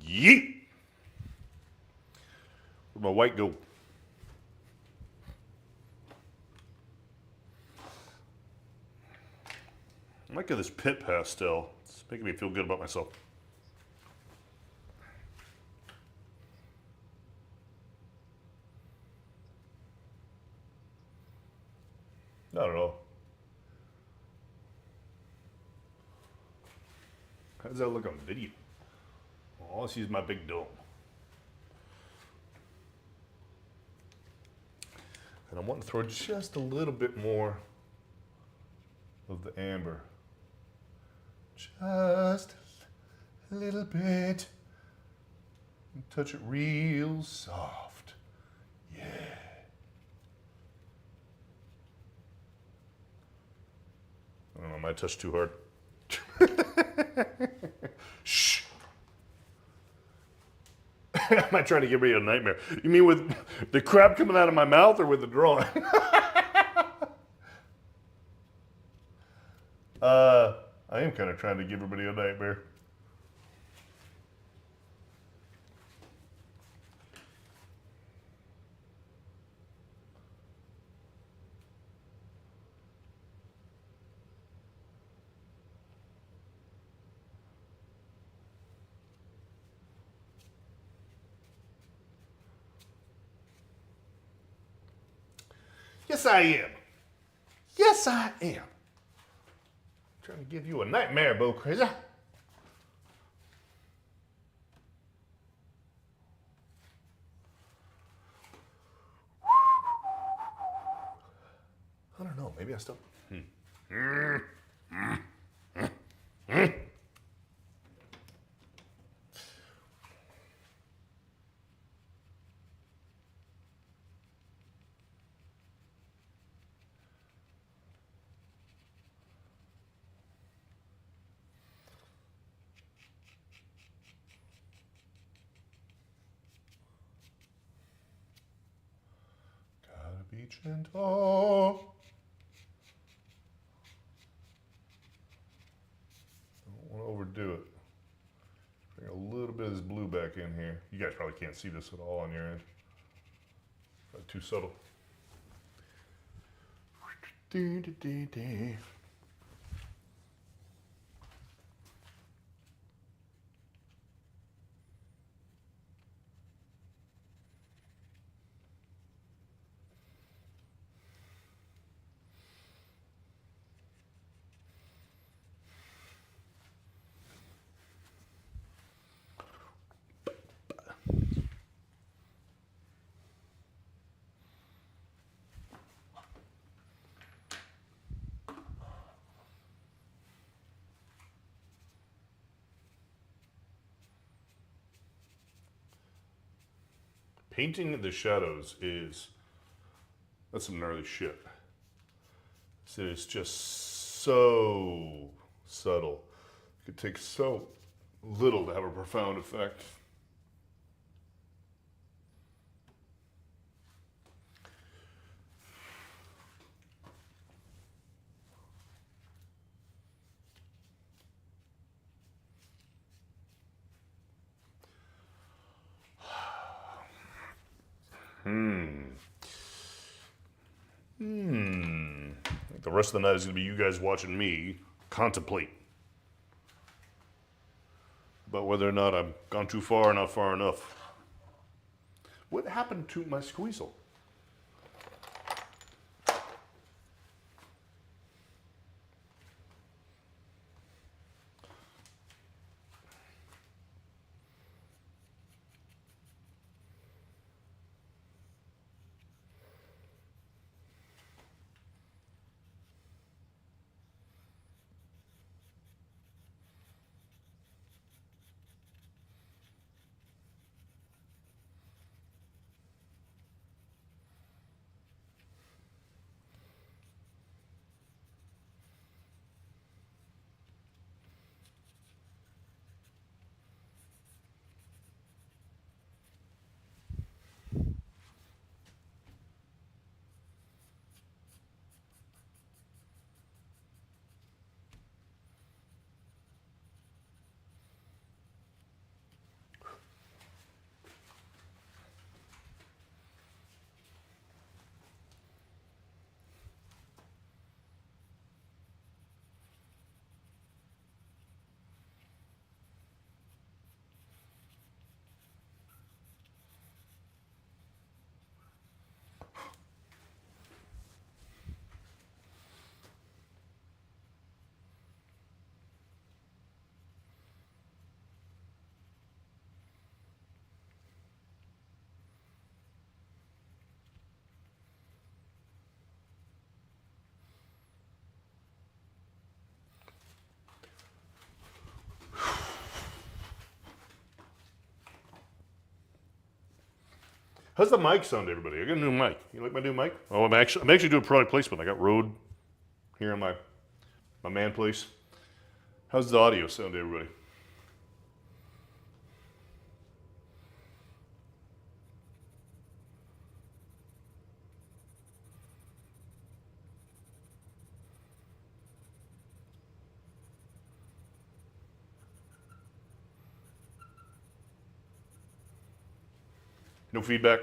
Speaker 1: Yeet. Where'd my white go? I might get this pit pastel. It's making me feel good about myself. Not at all. How does that look on video? Oh, let's use my big dome. And I want to throw just a little bit more of the amber. Just a little bit. And touch it real soft. Yeah. I don't know, I might touch too hard. Shh. Am I trying to give me a nightmare? You mean with the crap coming out of my mouth or with the drawing? I am kind of trying to give everybody a nightmare. Yes, I am. Yes, I am. Trying to give you a nightmare, Bo Crazy. I don't know. Maybe I still. Gotta be gentle. Don't want to overdo it. Bring a little bit of this blue back in here. You guys probably can't see this at all on your end. Probably too subtle. Painting the shadows that's some gnarly shit. It's just so subtle. It could take so little to have a profound effect. I think the rest of the night is going to be you guys watching me contemplate about whether or not I've gone too far or not far enough. What happened to my squeezel? How's the mic sound, everybody? I got a new mic. You like my new mic? Oh, I'm actually doing product placement. I got Rode here in my man place. How's the audio sound, everybody? No feedback?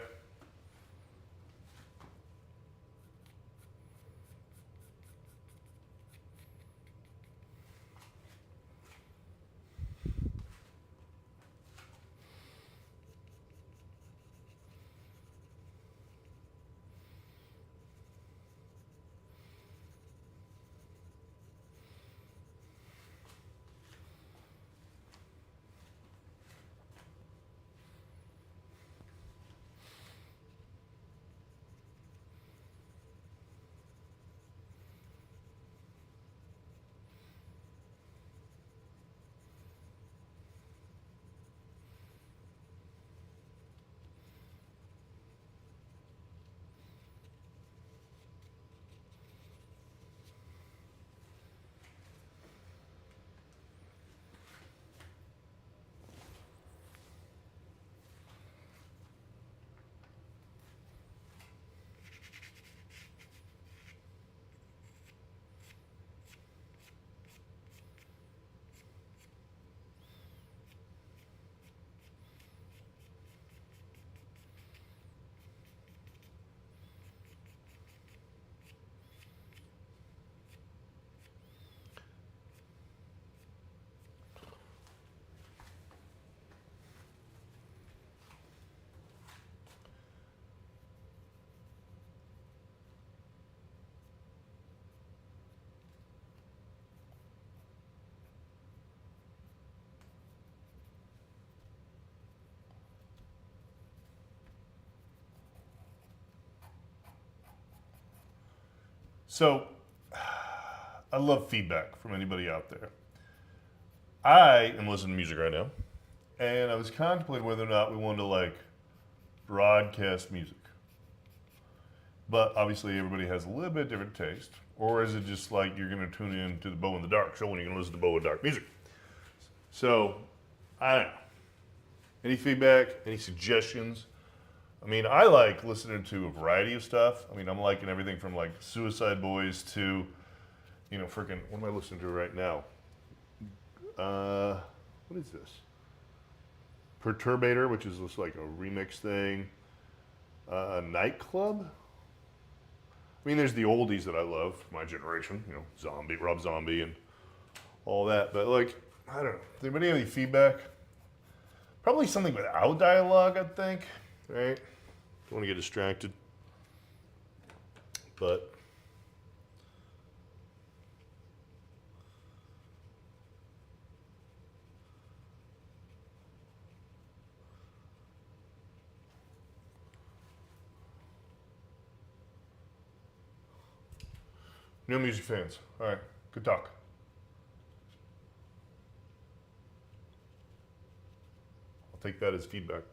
Speaker 1: So, I love feedback from anybody out there. I am listening to music right now, and I was contemplating whether or not we wanted to like broadcast music. But obviously, everybody has a little bit different taste. Or is it just like you're going to tune in to the Bow in the Dark show when you're going to listen to Bow in the Dark music? So, I don't know. Any feedback? Any suggestions? I mean, I like listening to a variety of stuff. I mean, I'm liking everything from like Suicide Boys to, you know, freaking, what am I listening to right now? What is this? Perturbator, which is just like a remix thing. Nightclub? I mean, there's the oldies that I love, my generation, you know, Zombie, Rob Zombie, and all that. But like, I don't know. Does anybody have any feedback? Probably something without dialogue, I think. Right? Don't want to get distracted. But no music fans. All right, good talk. I'll take that as feedback.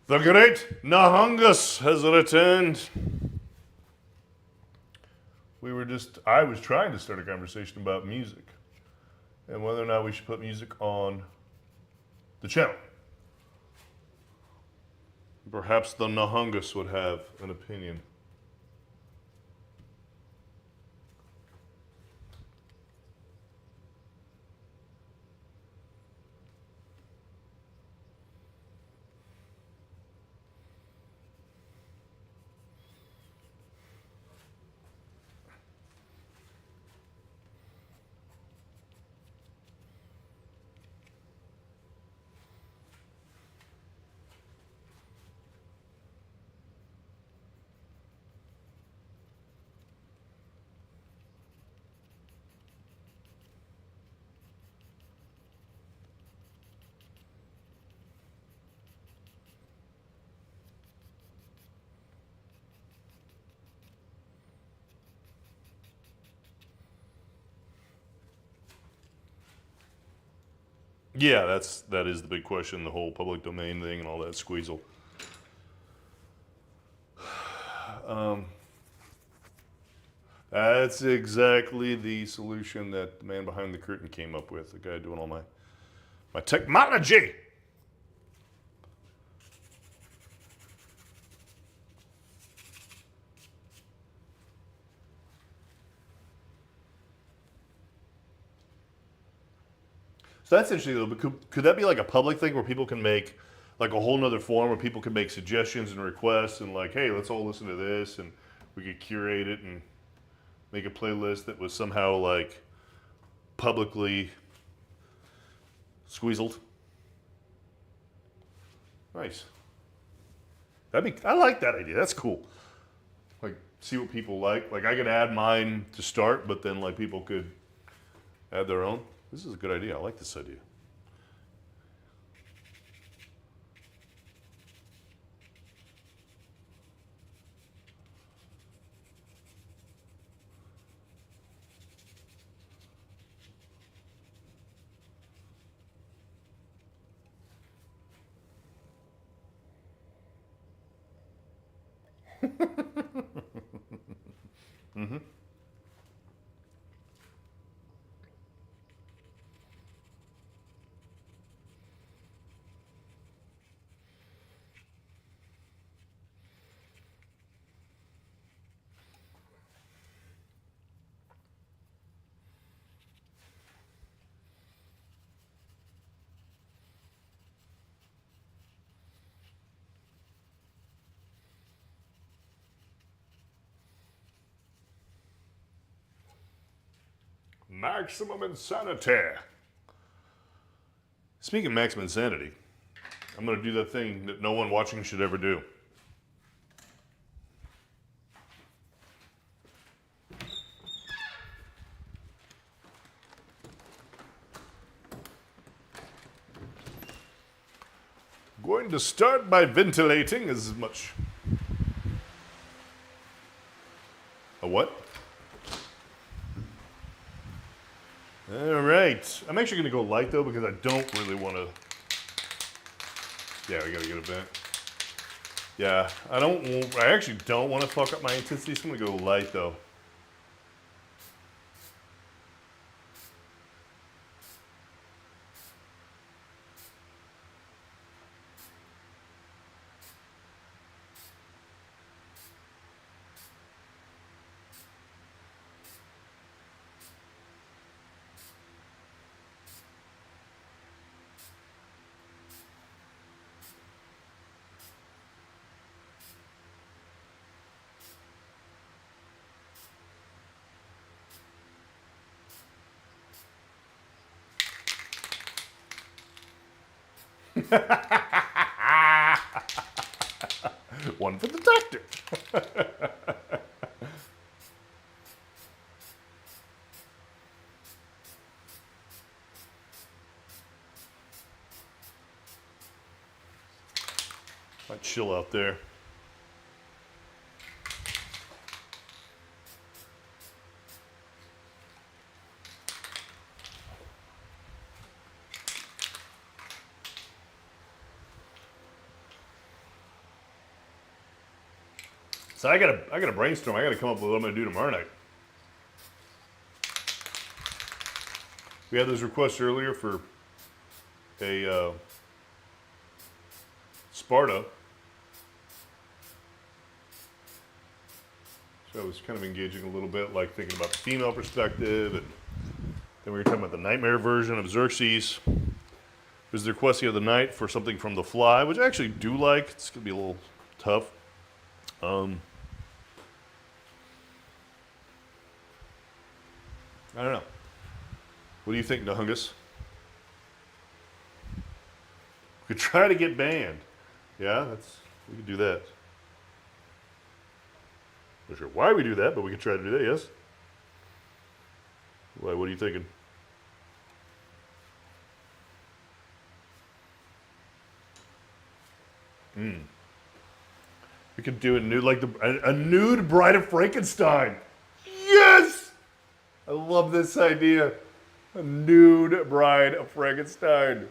Speaker 1: The great Nahungus has returned. I was trying to start a conversation about music and whether or not we should put music on the channel. Perhaps the Nahungus would have an opinion. Yeah, that is the big question, the whole public domain thing and all that squeezle. That's exactly the solution that the man behind the curtain came up with, the guy doing all my technology. So that's interesting though, but could that be like a public thing where people can make like a whole nother forum where people can make suggestions and requests and like, hey, let's all listen to this and we could curate it and make a playlist that was somehow like publicly squeezled. Nice. I like that idea. That's cool. Like, see what people like. Like, I could add mine to start, but then like people could add their own. This is a good idea. I like this idea. Mm-hmm. Maximum insanity. Speaking of maximum insanity, I'm going to do that thing that no one watching should ever do. Going to start by ventilating as much. A what? All right. I'm actually going to go light though because I don't really want to. Yeah, we got to get a vent. Yeah, I actually don't want to fuck up my intensity, so I'm going to go light though. One for the doctor. Might chill out there. So I gotta brainstorm. I gotta come up with what I'm gonna do tomorrow night. We had those requests earlier for a Sparta. So I was kind of engaging a little bit, like thinking about the female perspective, and then we were talking about the nightmare version of Xerxes. There's the request the other night for something from The Fly, which I actually do like. It's gonna be a little tough. I don't know. What do you think, Nahungus? We could try to get banned. Yeah, we could do that. Not sure why we do that, but we could try to do that, yes? Why, what are you thinking? We could do a nude, like a nude Bride of Frankenstein. Yes! I love this idea. A nude Bride of Frankenstein.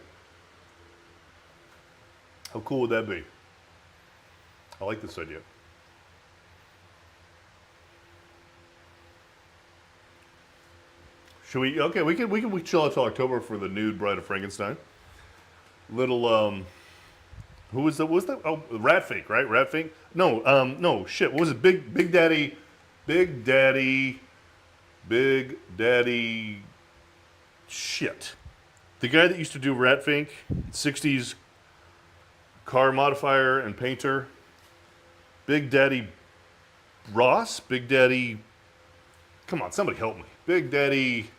Speaker 1: How cool would that be? I like this idea. Should we? Okay, we can chill out till October for the nude Bride of Frankenstein. Little who was that? What was that? Oh, Rat Fink, right? Rat Fink? No, no, shit. What was it? Big Daddy, Big Daddy, Big Daddy. Shit. The guy that used to do Rat Fink, '60s car modifier and painter. Big Daddy Ross? Big Daddy. Come on, somebody help me. Big Daddy.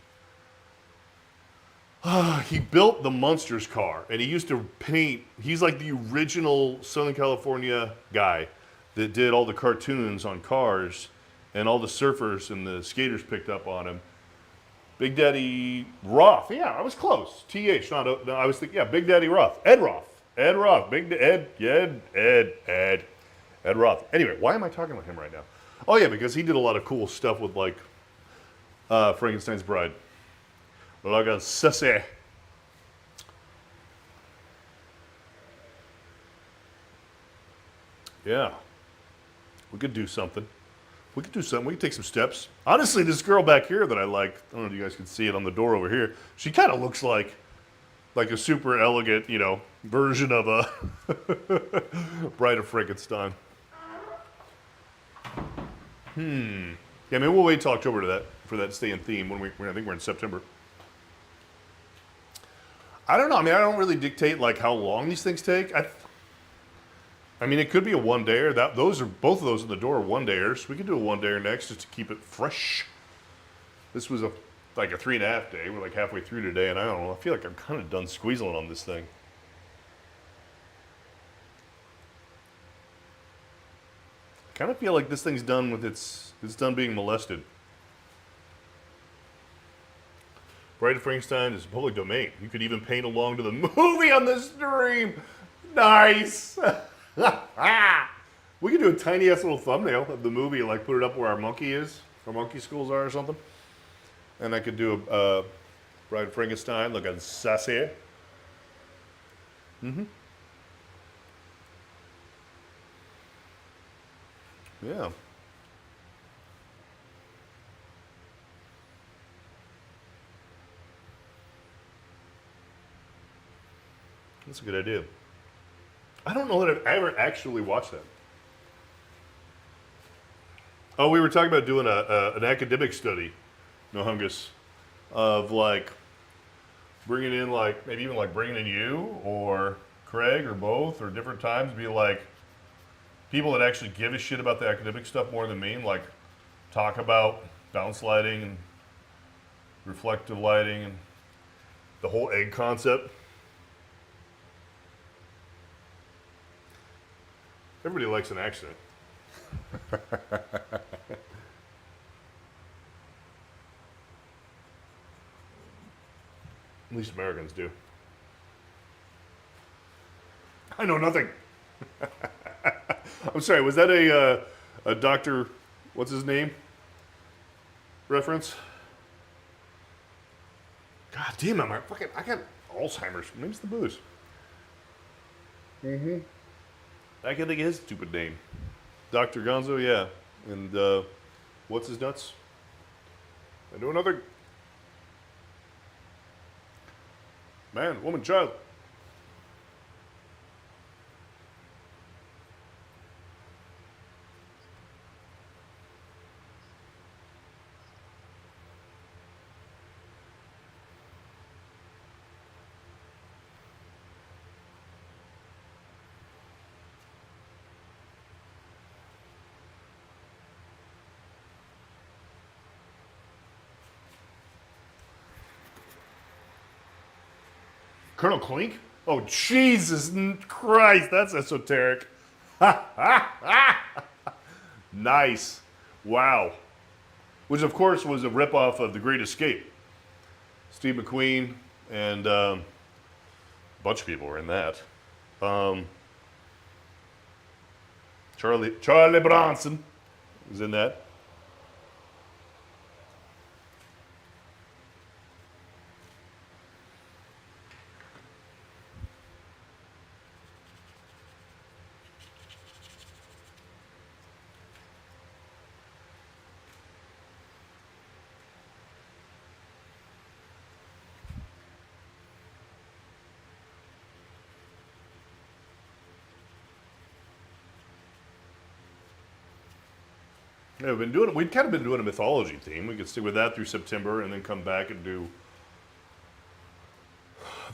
Speaker 1: He built the Munsters car, and he used to paint. He's like the original Southern California guy that did all the cartoons on cars, and all the surfers and the skaters picked up on him. Big Daddy Roth. Yeah, I was close. TH, not no, I was thinking. Yeah, Big Daddy Roth. Ed Roth. Ed Roth. Ed Roth. Anyway, why am I talking about him right now? Oh yeah, because he did a lot of cool stuff with like Frankenstein's Bride. Like a sissy. Yeah. We could do something. We could do something. We could take some steps. Honestly, this girl back here that I like, I don't know if you guys can see it on the door over here. She kind of looks like a super elegant, version of a Bride of Frankenstein. Yeah, maybe we'll wait till October for that to stay in theme when I think we're in September. I don't know. I mean, I don't really dictate like how long these things take. I mean, it could be a one dayer. Both of those in the door are one dayers. We could do a one dayer next just to keep it fresh. This was like a 3.5 day. We're like halfway through today, and I don't know. I feel like I'm kind of done squeezing on this thing. I kind of feel like this thing's done with it's done being molested. Bride of Frankenstein is public domain. You could even paint along to the movie on the stream. Nice. We could do a tiny ass little thumbnail of the movie, like put it up where our monkey schools are or something. And I could do a Bride of Frankenstein, look at sassy. Yeah. That's a good idea. I don't know that I've ever actually watched that. Oh, we were talking about doing an academic study, no hungus, of like bringing in like maybe even like bringing in you or Craig or both or different times, be like people that actually give a shit about the academic stuff more than me, like talk about bounce lighting and reflective lighting and the whole egg concept. Everybody likes an accent. At least Americans do. I know nothing. I'm sorry, was that a Dr. What's his name reference? God damn it, I got Alzheimer's. Maybe it's the booze. I can think of his stupid name. Dr. Gonzo, yeah. And what's his nuts? I know nothing. Man, woman, child. Colonel Clink? Oh, Jesus Christ, that's esoteric. Nice. Wow. Which, of course, was a ripoff of The Great Escape. Steve McQueen and a bunch of people were in that. Charlie Bronson was in that. Yeah, we've kind of been doing a mythology theme. We could stick with that through September and then come back and do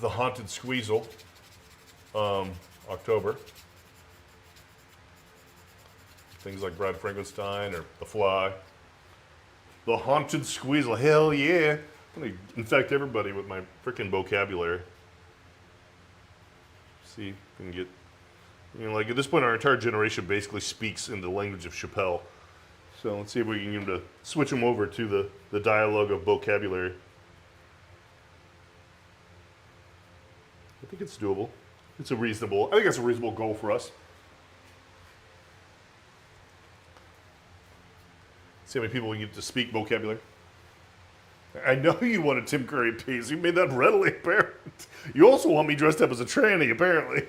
Speaker 1: the Haunted Squeezle, October. Things like Bride Frankenstein or The Fly. The Haunted Squeezle, hell yeah. I'm going to infect everybody with my freaking vocabulary. See if we can get, like at this point our entire generation basically speaks in the language of Chappelle. So let's see if we can get him to switch him over to the dialogue of vocabulary. I think it's doable. I think that's a reasonable goal for us. See how many people we get to speak vocabulary. I know you want a Tim Curry piece. You made that readily apparent. You also want me dressed up as a tranny, apparently.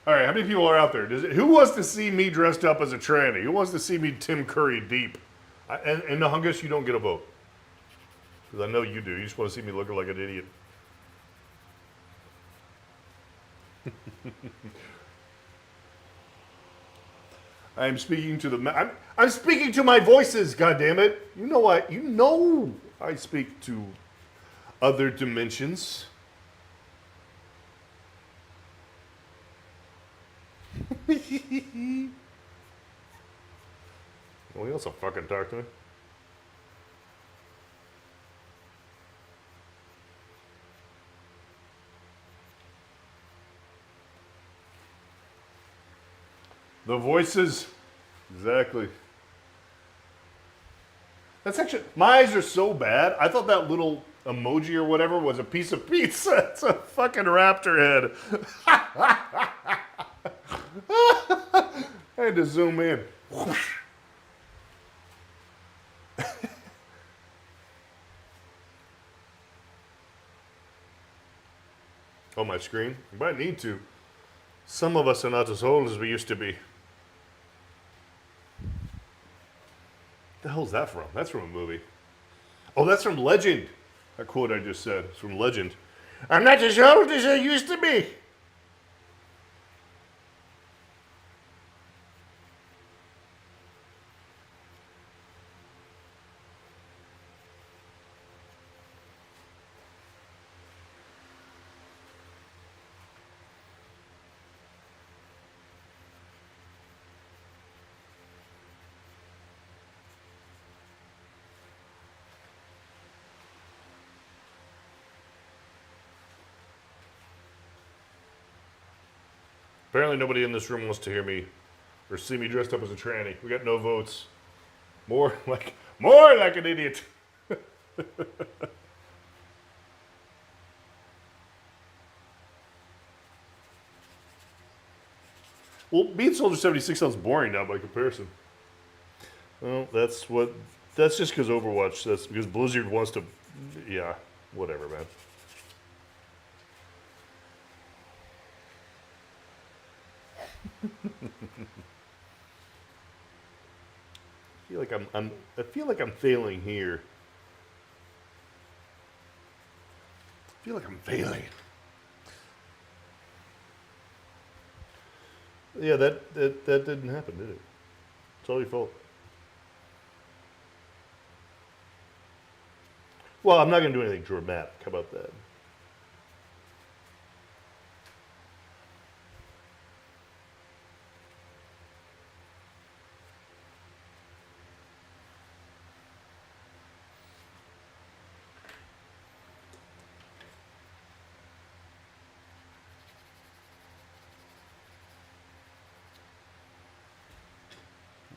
Speaker 1: All right, how many people are out there? Who wants to see me dressed up as a tranny? Who wants to see me Tim Curry deep? And I guess you don't get a vote. Because I know you do. You just want to see me looking like an idiot. I'm speaking to I'm speaking to my voices, goddammit. You know what? You know I speak to other dimensions. Well, he also fucking talk to me. The voices. Exactly. That's actually, my eyes are so bad. I thought that little emoji or whatever was a piece of pizza. It's a fucking raptor head. I had to zoom in. Oh, my screen? You might need to. Some of us are not as old as we used to be. The hell's that from? That's from a movie. Oh, that's from Legend. That quote I just said is from Legend. I'm not as old as I used to be. Apparently nobody in this room wants to hear me or see me dressed up as a tranny. We got no votes. More like an idiot. Well, being Soldier 76 sounds boring now by comparison. Well, that's just because Overwatch, that's because Blizzard wants to, yeah, whatever, man. I feel like I'm failing here. I feel like I'm failing. Yeah, that didn't happen, did it? It's all your fault. Well, I'm not going to do anything dramatic. How about that?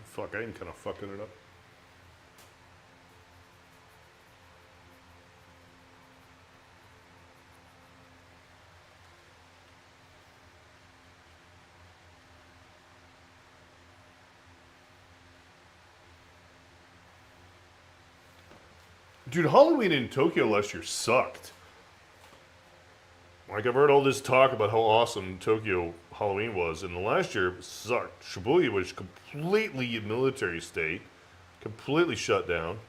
Speaker 1: Fuck, I am kind of fucking it up. Dude, Halloween in Tokyo last year sucked. Like, I've heard all this talk about how awesome Tokyo Halloween was, and the last year sucked. Shibuya was completely in military state, completely shut down.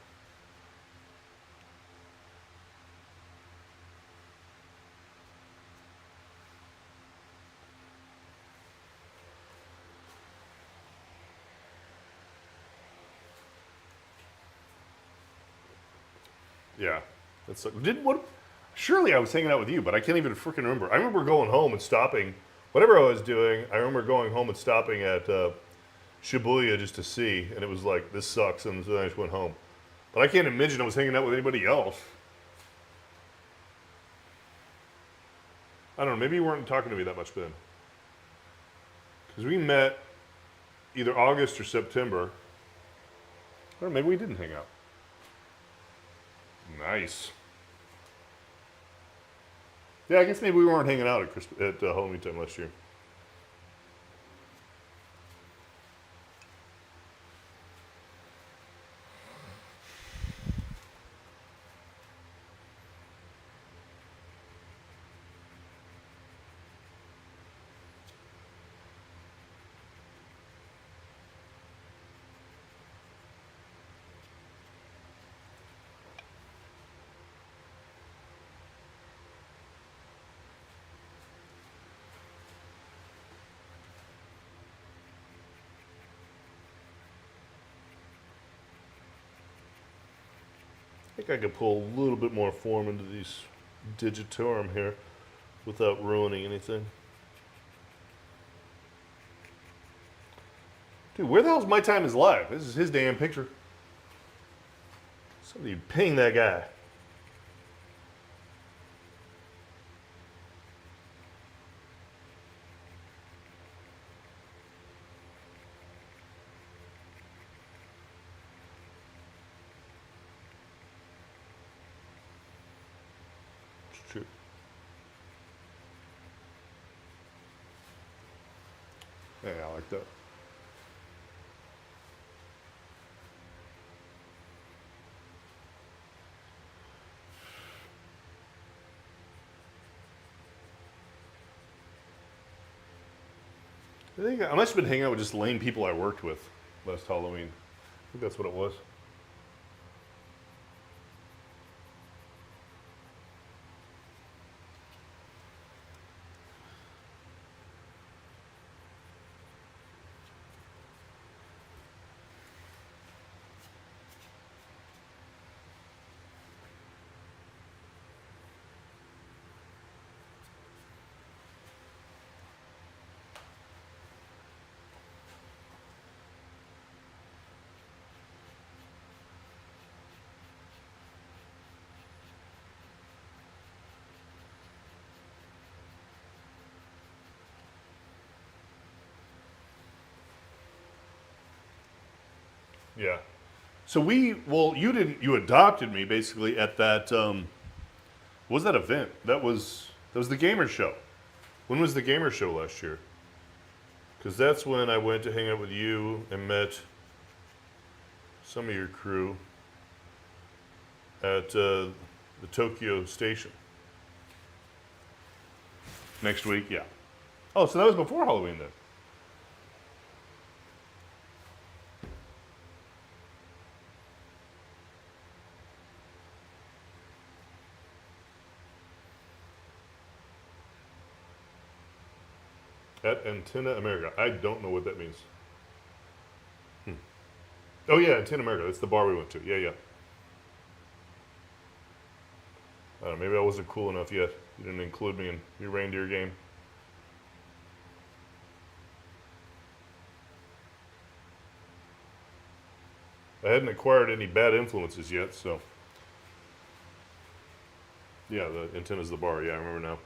Speaker 1: Yeah. That's did what? Surely I was hanging out with you, but I can't even freaking remember. I remember going home and stopping, whatever I was doing. I remember going home and stopping at Shibuya just to see, and it was like, this sucks, and then I just went home. But I can't imagine I was hanging out with anybody else. I don't know. Maybe you weren't talking to me that much then, because we met either August or September. Or maybe we didn't hang out. Nice. Yeah, I guess maybe we weren't hanging out at Halloween time last year. I think I could pull a little bit more form into these digitorum here without ruining anything. Dude, where the hell's My Time Is Live? This is his damn picture. Somebody ping that guy. It's true. Yeah, I like that. I think I must have been hanging out with just lame people I worked with last Halloween. I think that's what it was. Yeah. So you adopted me basically at that, what was that event? That was the gamer show. When was the gamer show last year? Because that's when I went to hang out with you and met some of your crew at the Tokyo station. Next week, yeah. Oh, so that was before Halloween then. At Antenna America. I don't know what that means. Oh yeah, Antenna America. That's the bar we went to. Yeah, yeah. Maybe I wasn't cool enough yet. You didn't include me in your reindeer game. I hadn't acquired any bad influences yet, so. Yeah, the Antenna's the bar. Yeah, I remember now.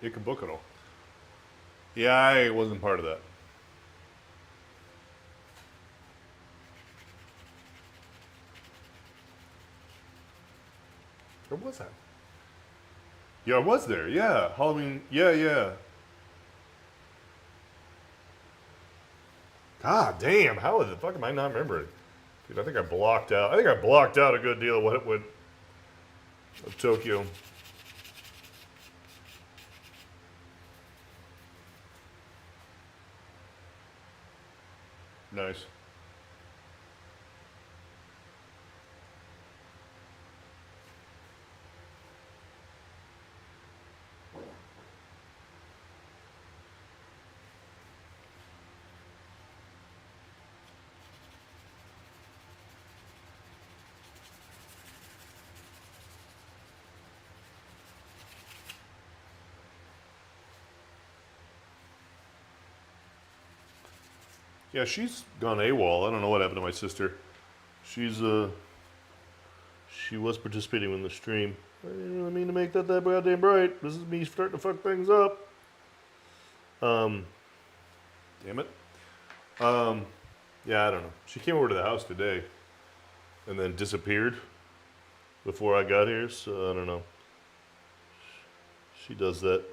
Speaker 1: Ikebukuro. Yeah, I wasn't part of that. Where was I? Yeah, I was there. Yeah, Halloween. Yeah, yeah. God damn! How the fuck am I not remembering? Dude, I think I blocked out. I think I blocked out a good deal of what it would of Tokyo. Nice. Yeah, she's gone AWOL. I don't know what happened to my sister. She's she was participating in the stream. I didn't really mean to make that goddamn bright. This is me starting to fuck things up. Damn it. Yeah, I don't know. She came over to the house today and then disappeared before I got here, so I don't know. She does that.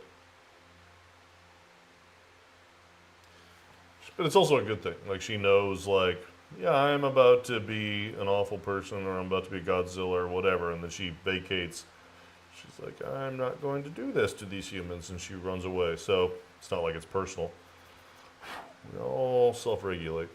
Speaker 1: But it's also a good thing. Like, she knows, like, yeah, I'm about to be an awful person or I'm about to be Godzilla or whatever, and then she vacates. She's like, I'm not going to do this to these humans, and she runs away. So it's not like it's personal. We all self-regulate.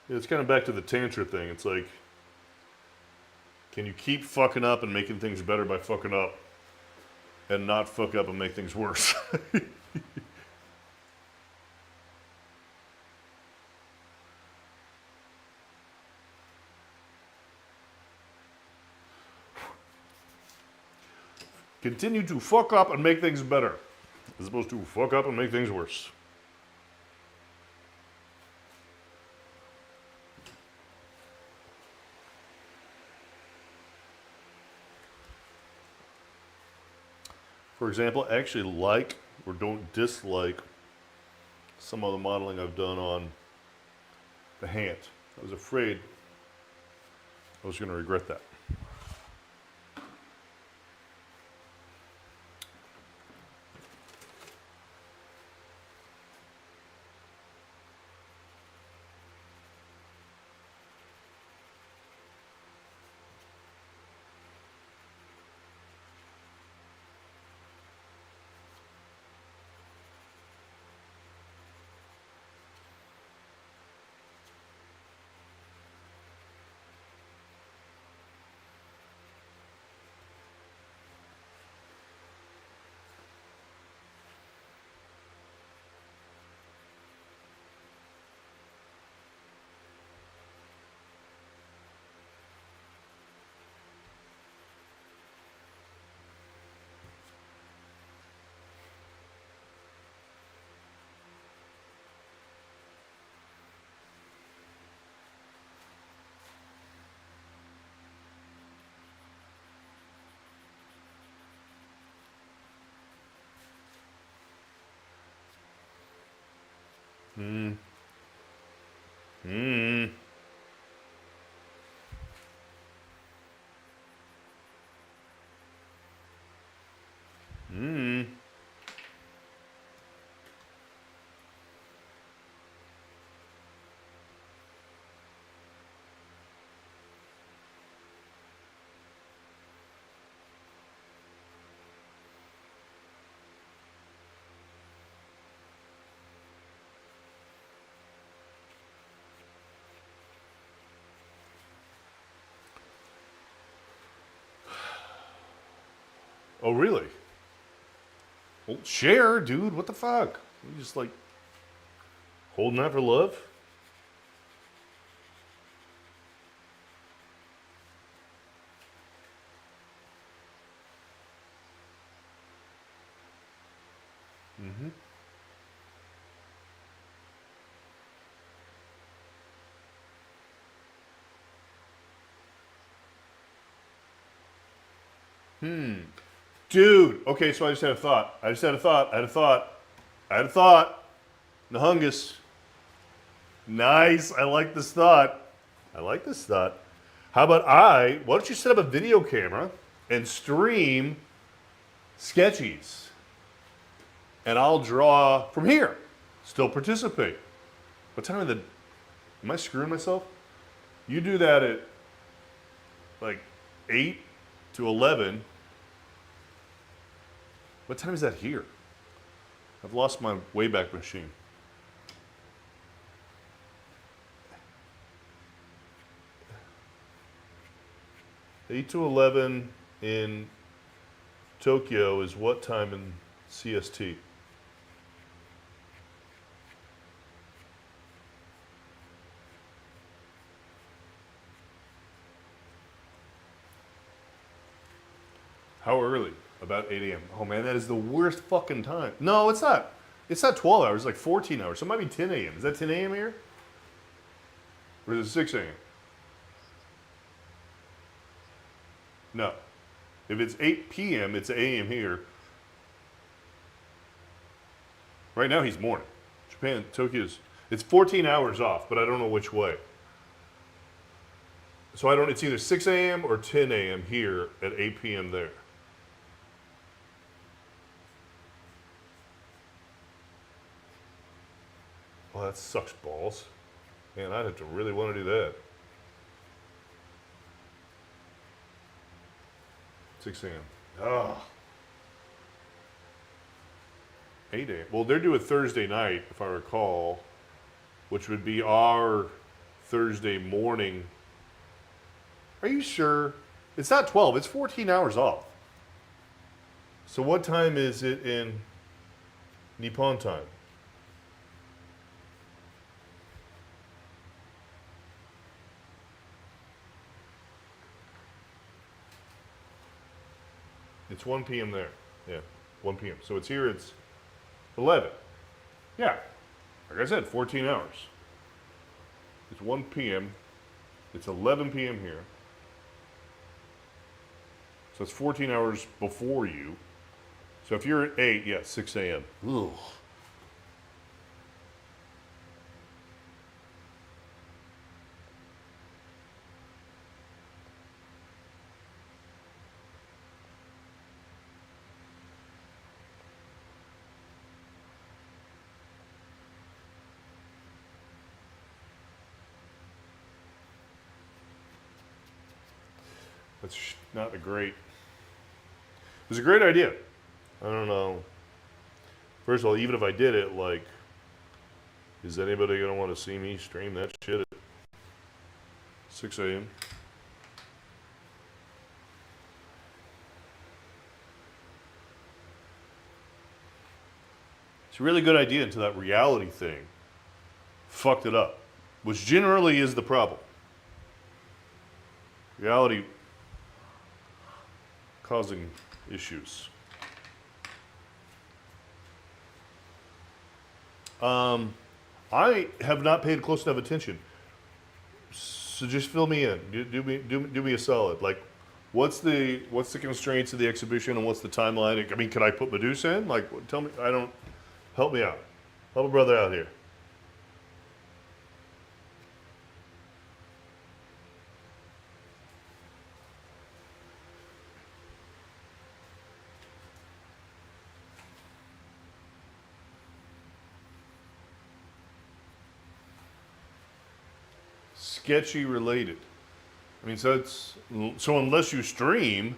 Speaker 1: It's kind of back to the Tantra thing. It's like, can you keep fucking up and making things better by fucking up and not fuck up and make things worse? Continue to fuck up and make things better as opposed to fuck up and make things worse. For example, I actually like or don't dislike some of the modeling I've done on the hand. I was afraid I was going to regret that. Hmm. Hmm. Hmm. Oh, really? Well, share, dude. What the fuck? You just like holding out for love? Dude, okay, so I just had a thought. I had a thought. Nahungus. Nice. I like this thought. How about why don't you set up a video camera and stream sketchies? And I'll draw from here. Still participate. What time am I screwing myself? You do that at like 8 to 11. What time is that here? I've lost my Wayback Machine. 8 to 11 in Tokyo is what time in CST? How early? About 8 a.m. Oh man, that is the worst fucking time. No, it's not. It's not 12 hours, it's like 14 hours. So it might be 10 a.m. Is that 10 a.m. here? Or is it 6 a.m.? No. If it's 8 p.m., it's a.m. here. Right now he's morning. Japan, Tokyo's, it's 14 hours off, but I don't know which way. So it's either 6 a.m. or 10 a.m. here at 8 p.m. there. Well, that sucks balls. Man, I'd have to really want to do that. 6 a.m. Oh. 8 a.m. Well, they're doing Thursday night, if I recall, which would be our Thursday morning. Are you sure? It's not 12, it's 14 hours off. So what time is it in Nippon time? It's 1 p.m. there. Yeah, 1 p.m. So it's here, it's 11. Yeah, like I said, 14 hours. It's 1 p.m. It's 11 p.m. here. So it's 14 hours before you. So if you're at 8, yeah, 6 a.m. Ugh. That's not a great. It was a great idea. I don't know. First of all, even if I did it, like, is anybody gonna want to see me stream that shit at 6 a.m.? It's a really good idea until that reality thing fucked it up, which generally is the problem. Reality causing issues. I have not paid close enough attention, so just fill me in. Do me a solid. Like, what's the constraints of the exhibition and what's the timeline? I mean, can I put Medusa in? Like, tell me. Help me out. Help a brother out here. Sketchy related. I mean, so unless you stream,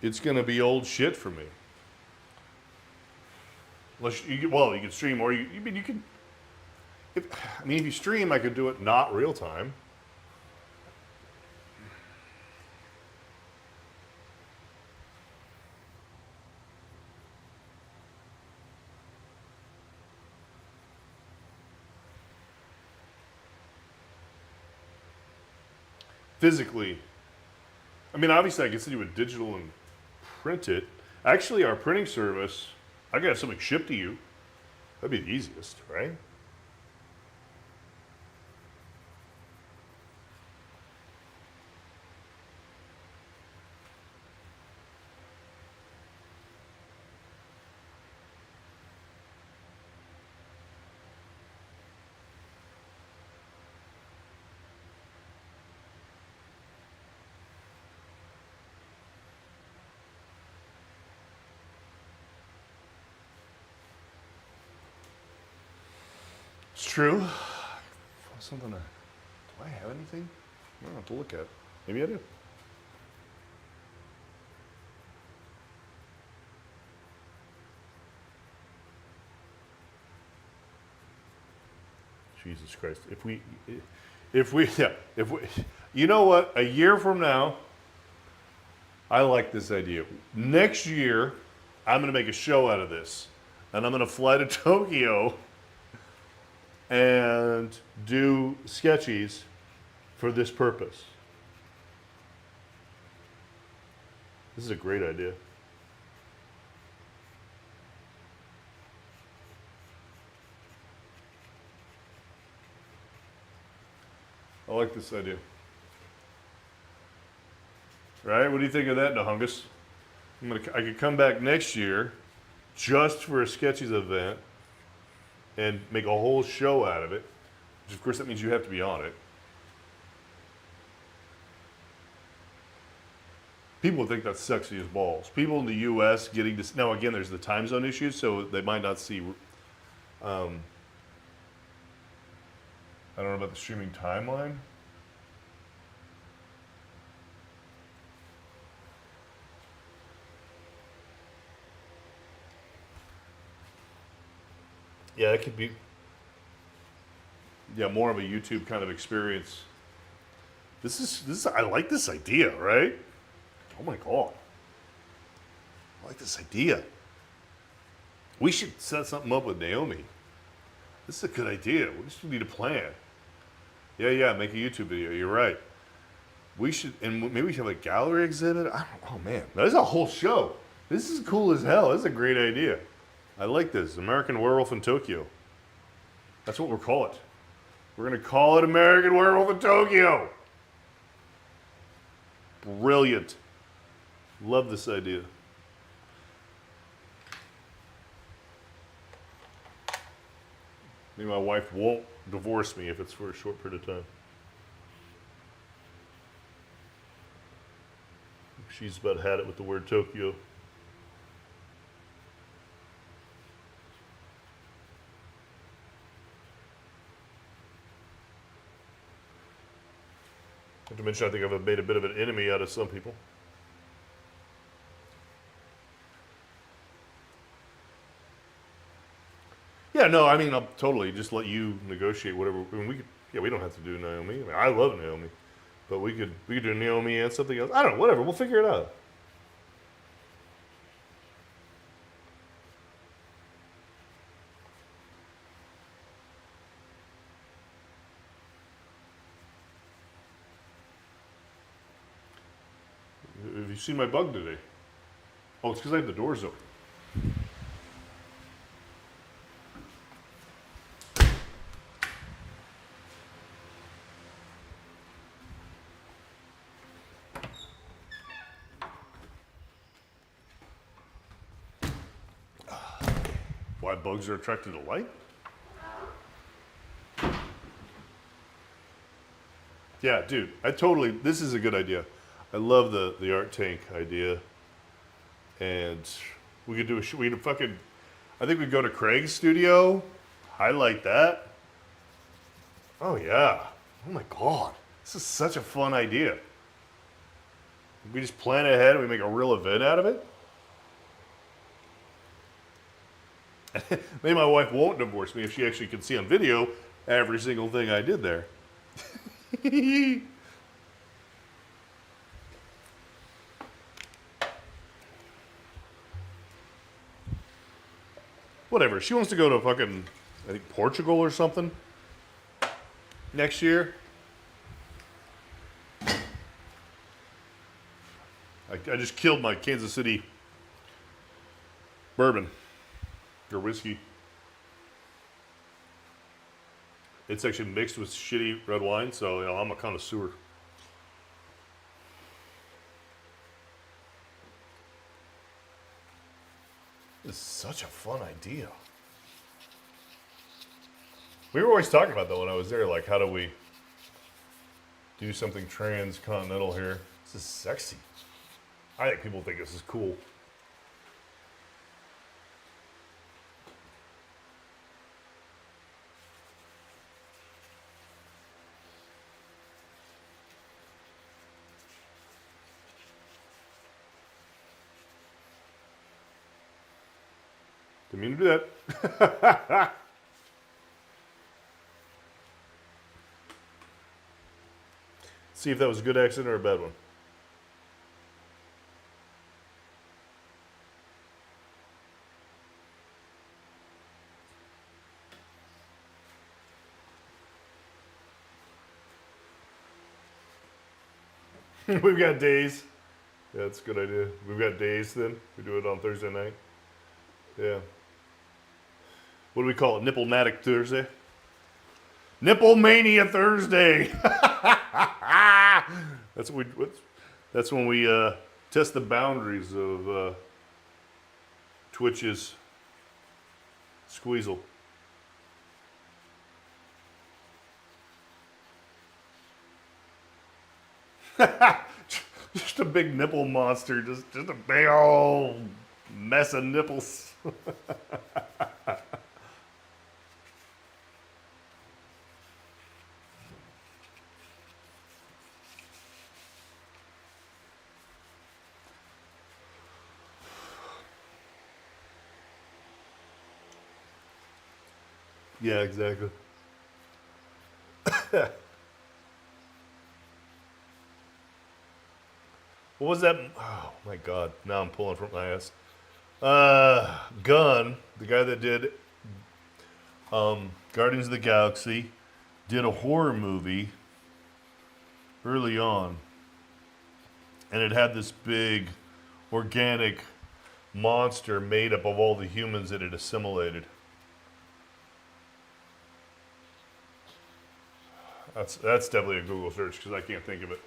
Speaker 1: it's going to be old shit for me. Unless you can stream, or you can. If you stream, I could do it not real time. Physically, I mean, obviously, I can send you a digital and print it. Actually, our printing service, I got something shipped to you. That'd be the easiest, right? It's true. Something. Do I have anything? I don't have to look at. Maybe I do. Jesus Christ! If we, you know what? A year from now, I like this idea. Next year, I'm going to make a show out of this, and I'm going to fly to Tokyo and do sketchies for this purpose. This is a great idea. I like this idea. Right? What do you think of that, Nahungus? I could come back next year just for a sketches event and make a whole show out of it. Which of course that means you have to be on it. People think that's sexy as balls. People in the U.S. getting to now again, there's the time zone issues, so they might not see. I don't know about the streaming timeline. Yeah, it could be. Yeah, more of a YouTube kind of experience. This is. I like this idea, right? Oh my god. I like this idea. We should set something up with Naomi. This is a good idea. We just need a plan. Yeah, make a YouTube video. You're right. We should, and maybe we should have a gallery exhibit. I don't. Oh man, there's a whole show. This is cool as hell. This is a great idea. I like this. American Werewolf in Tokyo. That's what we'll call it. We're gonna call it American Werewolf in Tokyo. Brilliant. Love this idea. Maybe my wife won't divorce me if it's for a short period of time. She's about had it with the word Tokyo. Not to mention, I think I've made a bit of an enemy out of some people. Yeah, no, I mean, I'll totally just let you negotiate whatever. I mean, we could, yeah, we don't have to do Naomi. I mean, I love Naomi, but we could do Naomi and something else. I don't know, whatever. We'll figure it out. Have you seen my bug today? Oh, it's because I have the doors open. Why bugs are attracted to light? Yeah, dude, this is a good idea. I love the art tank idea. And we could I think we'd go to Craig's studio, highlight that. Oh yeah, oh my God, this is such a fun idea. We just plan ahead and we make a real event out of it. Maybe my wife won't divorce me if she actually can see on video every single thing I did there. Whatever. She wants to go to fucking, I think, Portugal or something next year. I just killed my Kansas City bourbon or whiskey. It's actually mixed with shitty red wine, so I'm a connoisseur. This is such a fun idea. We were always talking about that when I was there, like how do we do something transcontinental here? This is sexy. I think people think this is cool. Didn't mean to do that. See if that was a good accent or a bad one. We've got days. Yeah, that's a good idea. We've got days then. We do it on Thursday night. Yeah. What do we call it? Nipple-matic Thursday? Nipple Mania Thursday. That's when we test the boundaries of Twitch's squeezle. Just a big nipple monster, just a big old mess of nipples. Yeah, exactly. What was that? Oh my God! Now I'm pulling from my ass. Gunn, the guy that did Guardians of the Galaxy, did a horror movie early on, and it had this big organic monster made up of all the humans that it assimilated. That's definitely a Google search because I can't think of it.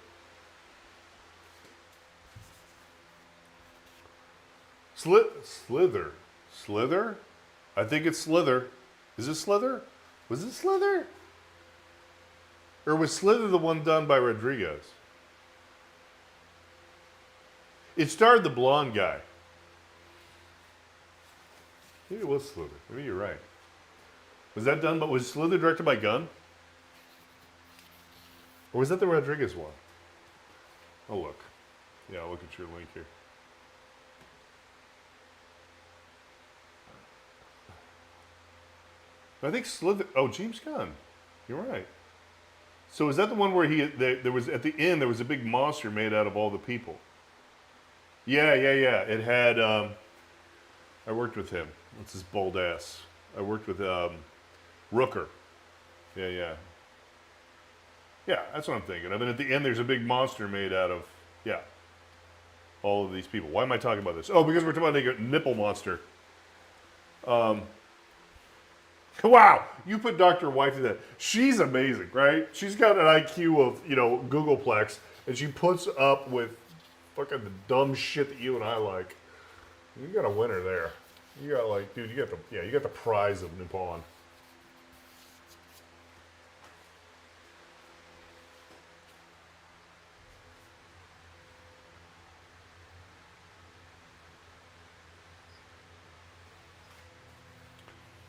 Speaker 1: Slither. Slither? I think it's Slither. Is it Slither? Was it Slither? Or was Slither the one done by Rodriguez? It starred the blonde guy. Maybe it was Slither. Maybe you're right. Was that done, but was Slither directed by Gunn? Or was that the Rodriguez one? Oh, look. Yeah, I'll look at your link here. I think Slither. Oh, James Gunn. You're right. So is that the one where there was at the end there was a big monster made out of all the people? Yeah. It had. I worked with him. What's his bold ass? I worked with Rooker. Yeah. Yeah, that's what I'm thinking of. And at the end, there's a big monster made out of all of these people. Why am I talking about this? Oh, because we're talking about a nipple monster. Wow, you put Dr. White to that. She's amazing, right? She's got an IQ of, Googleplex, and she puts up with fucking the dumb shit that you and I like. You got a winner there. You got dude, you got the prize of Nippon.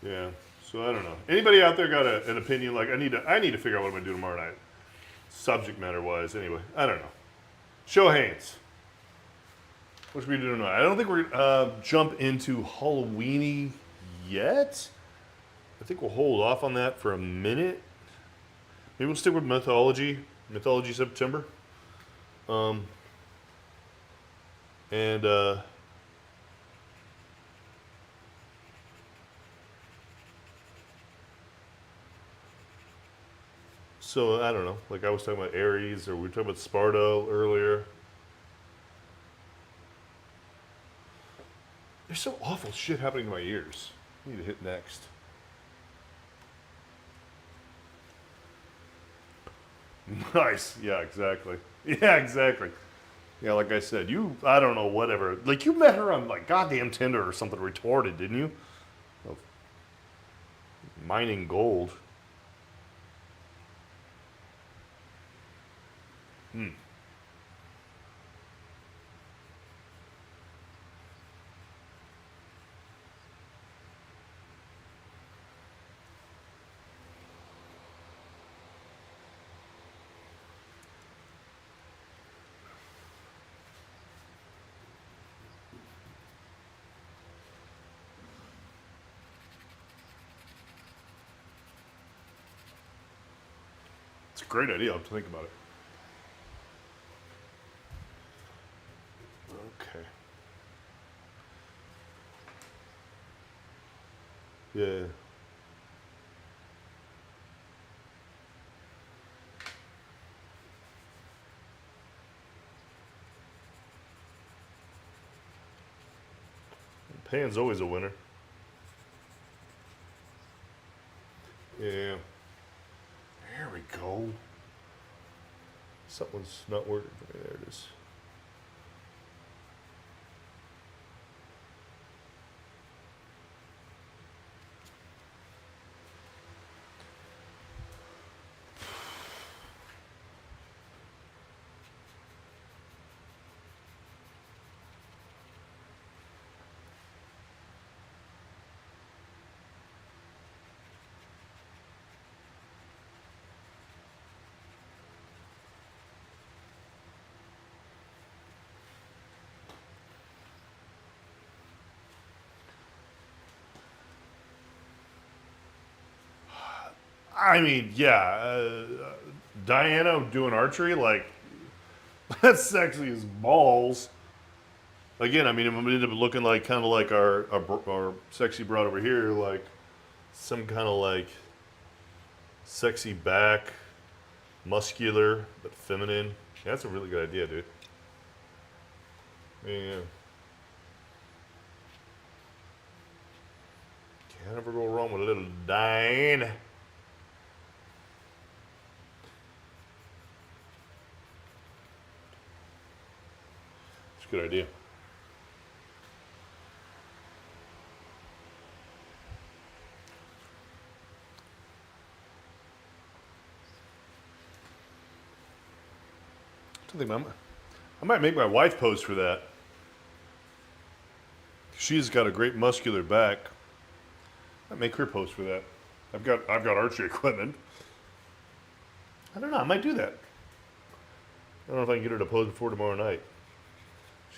Speaker 1: Yeah. So I don't know. Anybody out there got an opinion? Like I need to figure out what I'm gonna do tomorrow night, subject matter wise. Anyway, I don't know. Show of hands. What should we do tonight? I don't think we're gonna jump into Halloweeny yet. I think we'll hold off on that for a minute. Maybe we'll stick with mythology September. So I don't know. Like I was talking about Aries, or we were talking about Sparta earlier. There's some awful shit happening to my ears. I need to hit next. Nice. Yeah, exactly. Yeah, exactly. Yeah, like I said, I don't know, whatever. Like, you met her on, like, goddamn Tinder or something retarded, didn't you? Of mining gold. Hmm. It's a great idea. I'll have to think about it. Okay. Yeah. Pan's always a winner. Yeah. There we go. Something's not working for me. There it is. I mean, yeah. Diana doing archery, like, that's sexy as balls. Again, I mean, it would end up looking like kind of like our sexy broad over here, like some kind of like sexy back, muscular but feminine. Yeah, that's a really good idea, dude. Yeah. Can't ever go wrong with a little Diane. It's a good idea. I think I might make my wife pose for that. She's got a great muscular back. I might make her pose for that. I've got archery equipment. I don't know. I might do that. I don't know if I can get her to pose before tomorrow night.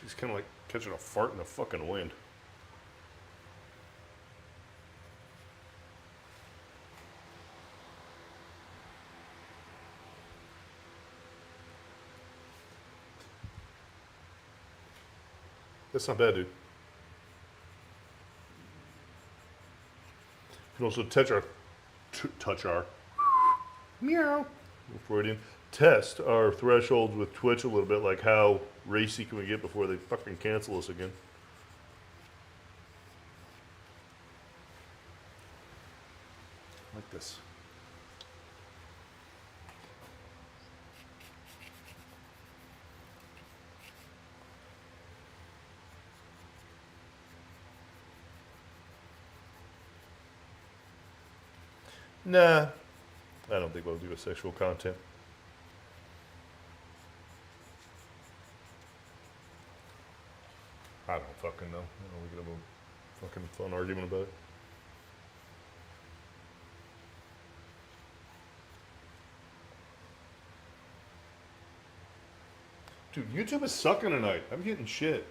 Speaker 1: She's kind of like catching a fart in the fucking wind. That's not bad, dude. You can also touch our meow. Freudian. Test our thresholds with Twitch a little bit, like how racy can we get before they fucking cancel us again? Like this. Nah, I don't think we'll do a sexual content. I don't fucking know. I don't we could have a fucking fun argument about it. Dude, YouTube is sucking tonight. I'm getting shit.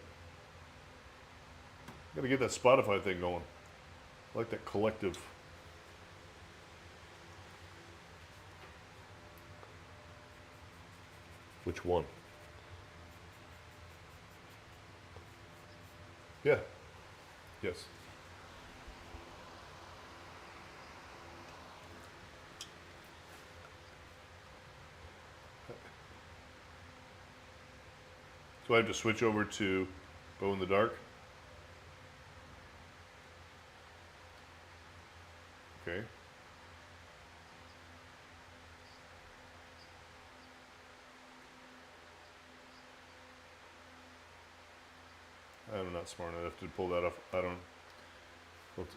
Speaker 1: Gotta get that Spotify thing going. I like that collective. Which one? Yeah. Yes. So I have to switch over to Bow in the Dark. Okay. not smart enough to pull that off. I don't.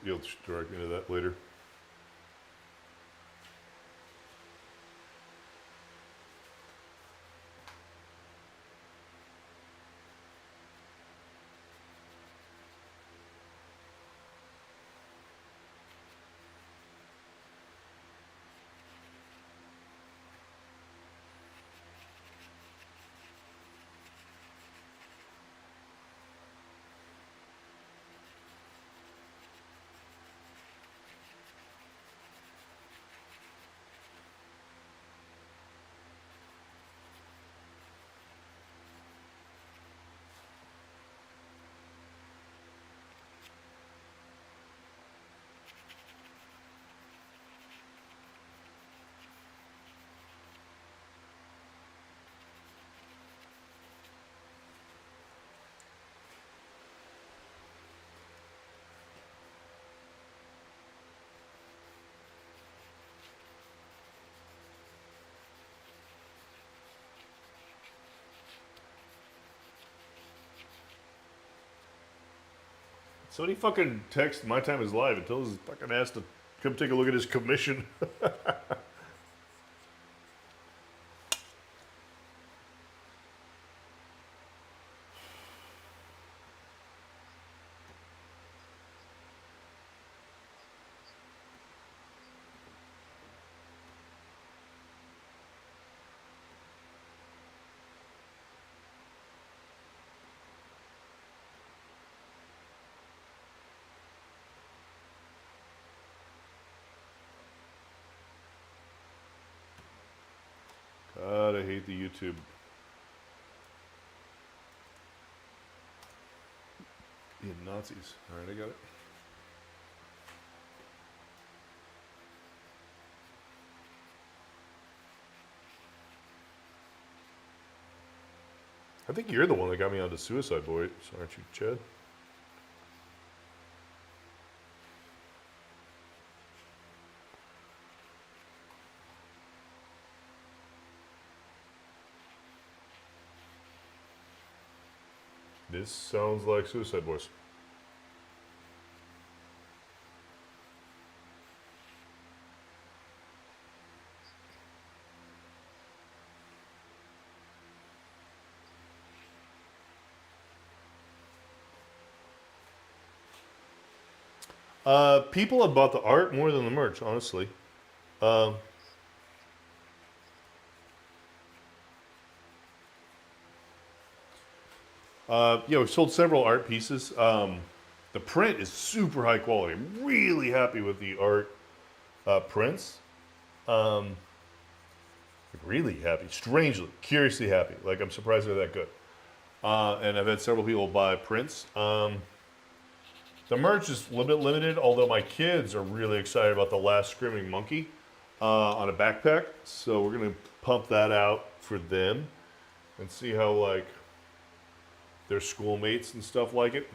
Speaker 1: You'll direct me to that later. So he fucking texts My Time is Live and tells his fucking ass to come take a look at his commission. God, I hate the YouTube. Yeah, Nazis. All right, I got it. I think you're the one that got me onto Suicide Boys, aren't you, Chad? This sounds like Suicide Boys. People have bought the art more than the merch, honestly. Um, yeah, we've sold several art pieces. The print is super high quality. I'm really happy with the art prints. Um, really happy, strangely, curiously happy. Like, I'm surprised they're that good. And I've had several people buy prints. The merch is a little bit limited, although my kids are really excited about the last Screaming Monkey on a backpack. So we're gonna pump that out for them and see how like their schoolmates and stuff like it.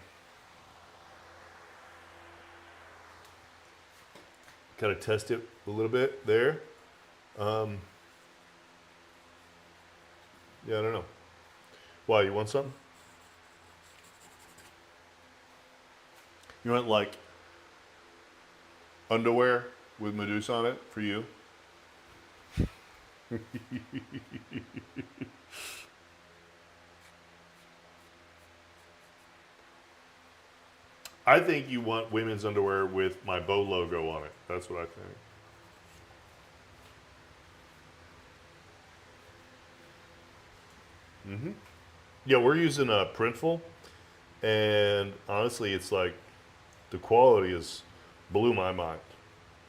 Speaker 1: Kind of test it a little bit there. Um, yeah, I don't know. Why, you want something? You want like underwear with Medusa on it for you? I think you want women's underwear with my Bo logo on it. That's what I think. Yeah, we're using a Printful, and honestly, it's like the quality is blew my mind.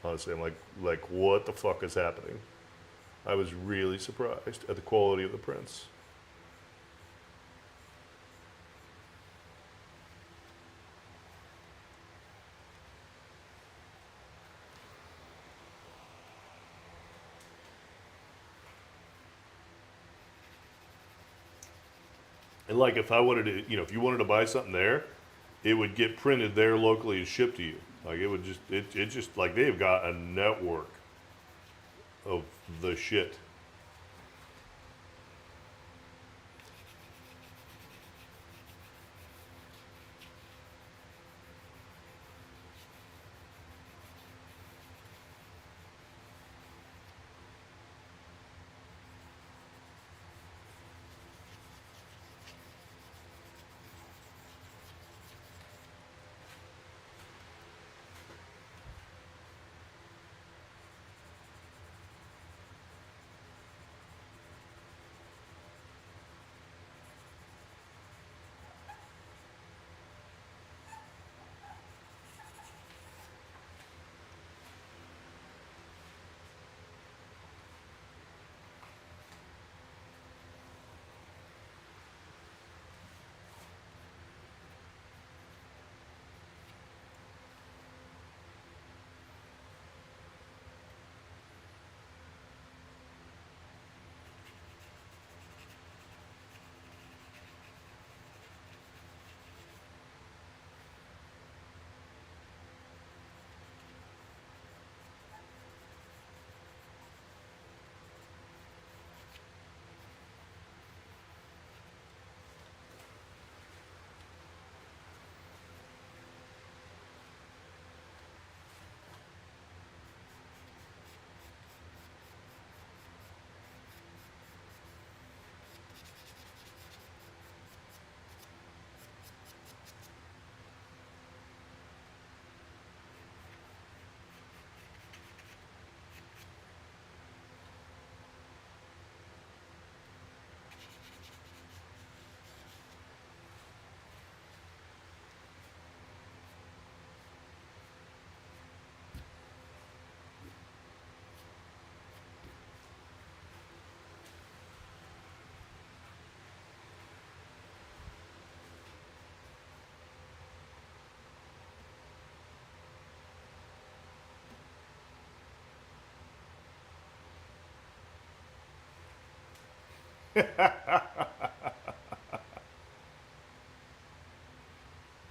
Speaker 1: Honestly, I'm like, what the fuck is happening? I was really surprised at the quality of the prints. And like, if I wanted to, if you wanted to buy something there, it would get printed there locally and shipped to you. Like it would just, it just like they've got a network of the shit.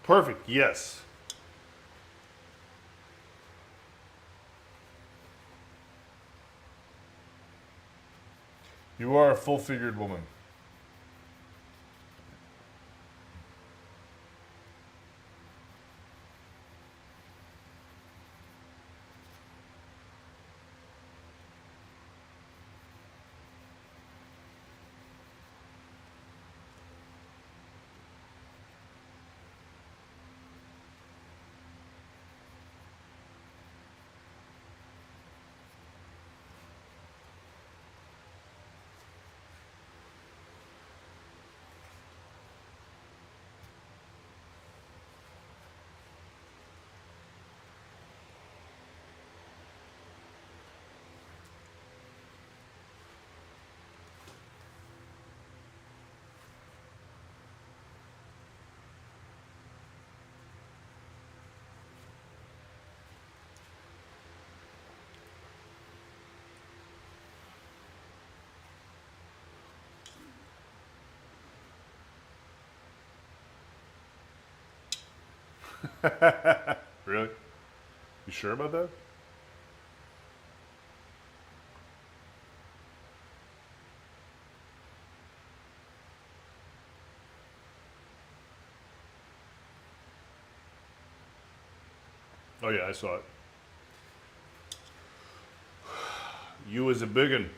Speaker 1: Perfect, yes. You are a full-figured woman. Really? You sure about that? Oh yeah, I saw it. You was a biggin.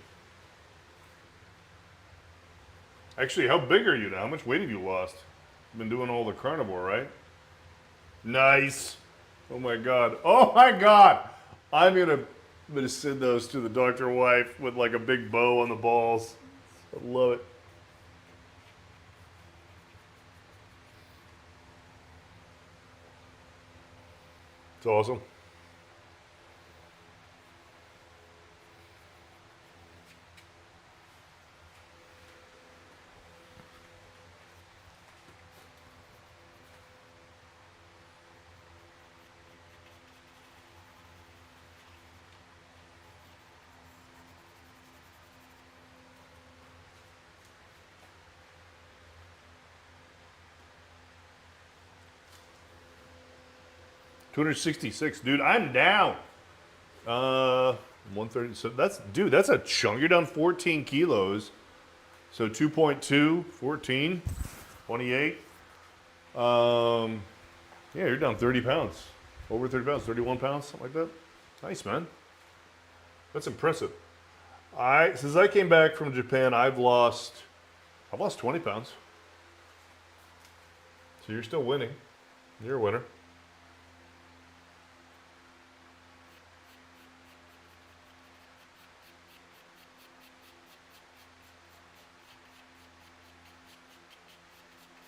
Speaker 1: Actually, how big are you now? How much weight have you lost? Been doing all the carnivore, right? Nice. Oh my god. Oh my god. I'm gonna send those to the doctor wife with like a big bow on the balls. I love it. It's awesome. 266, dude. I'm down. 130. So that's, dude, that's a chunk. You're down 14 kilos. So 2.2, 14, 28. Yeah, you're down 30 pounds. Over 30 pounds, 31 pounds, something like that. Nice, man. That's impressive. Since I came back from Japan, I've lost 20 pounds. So you're still winning. You're a winner.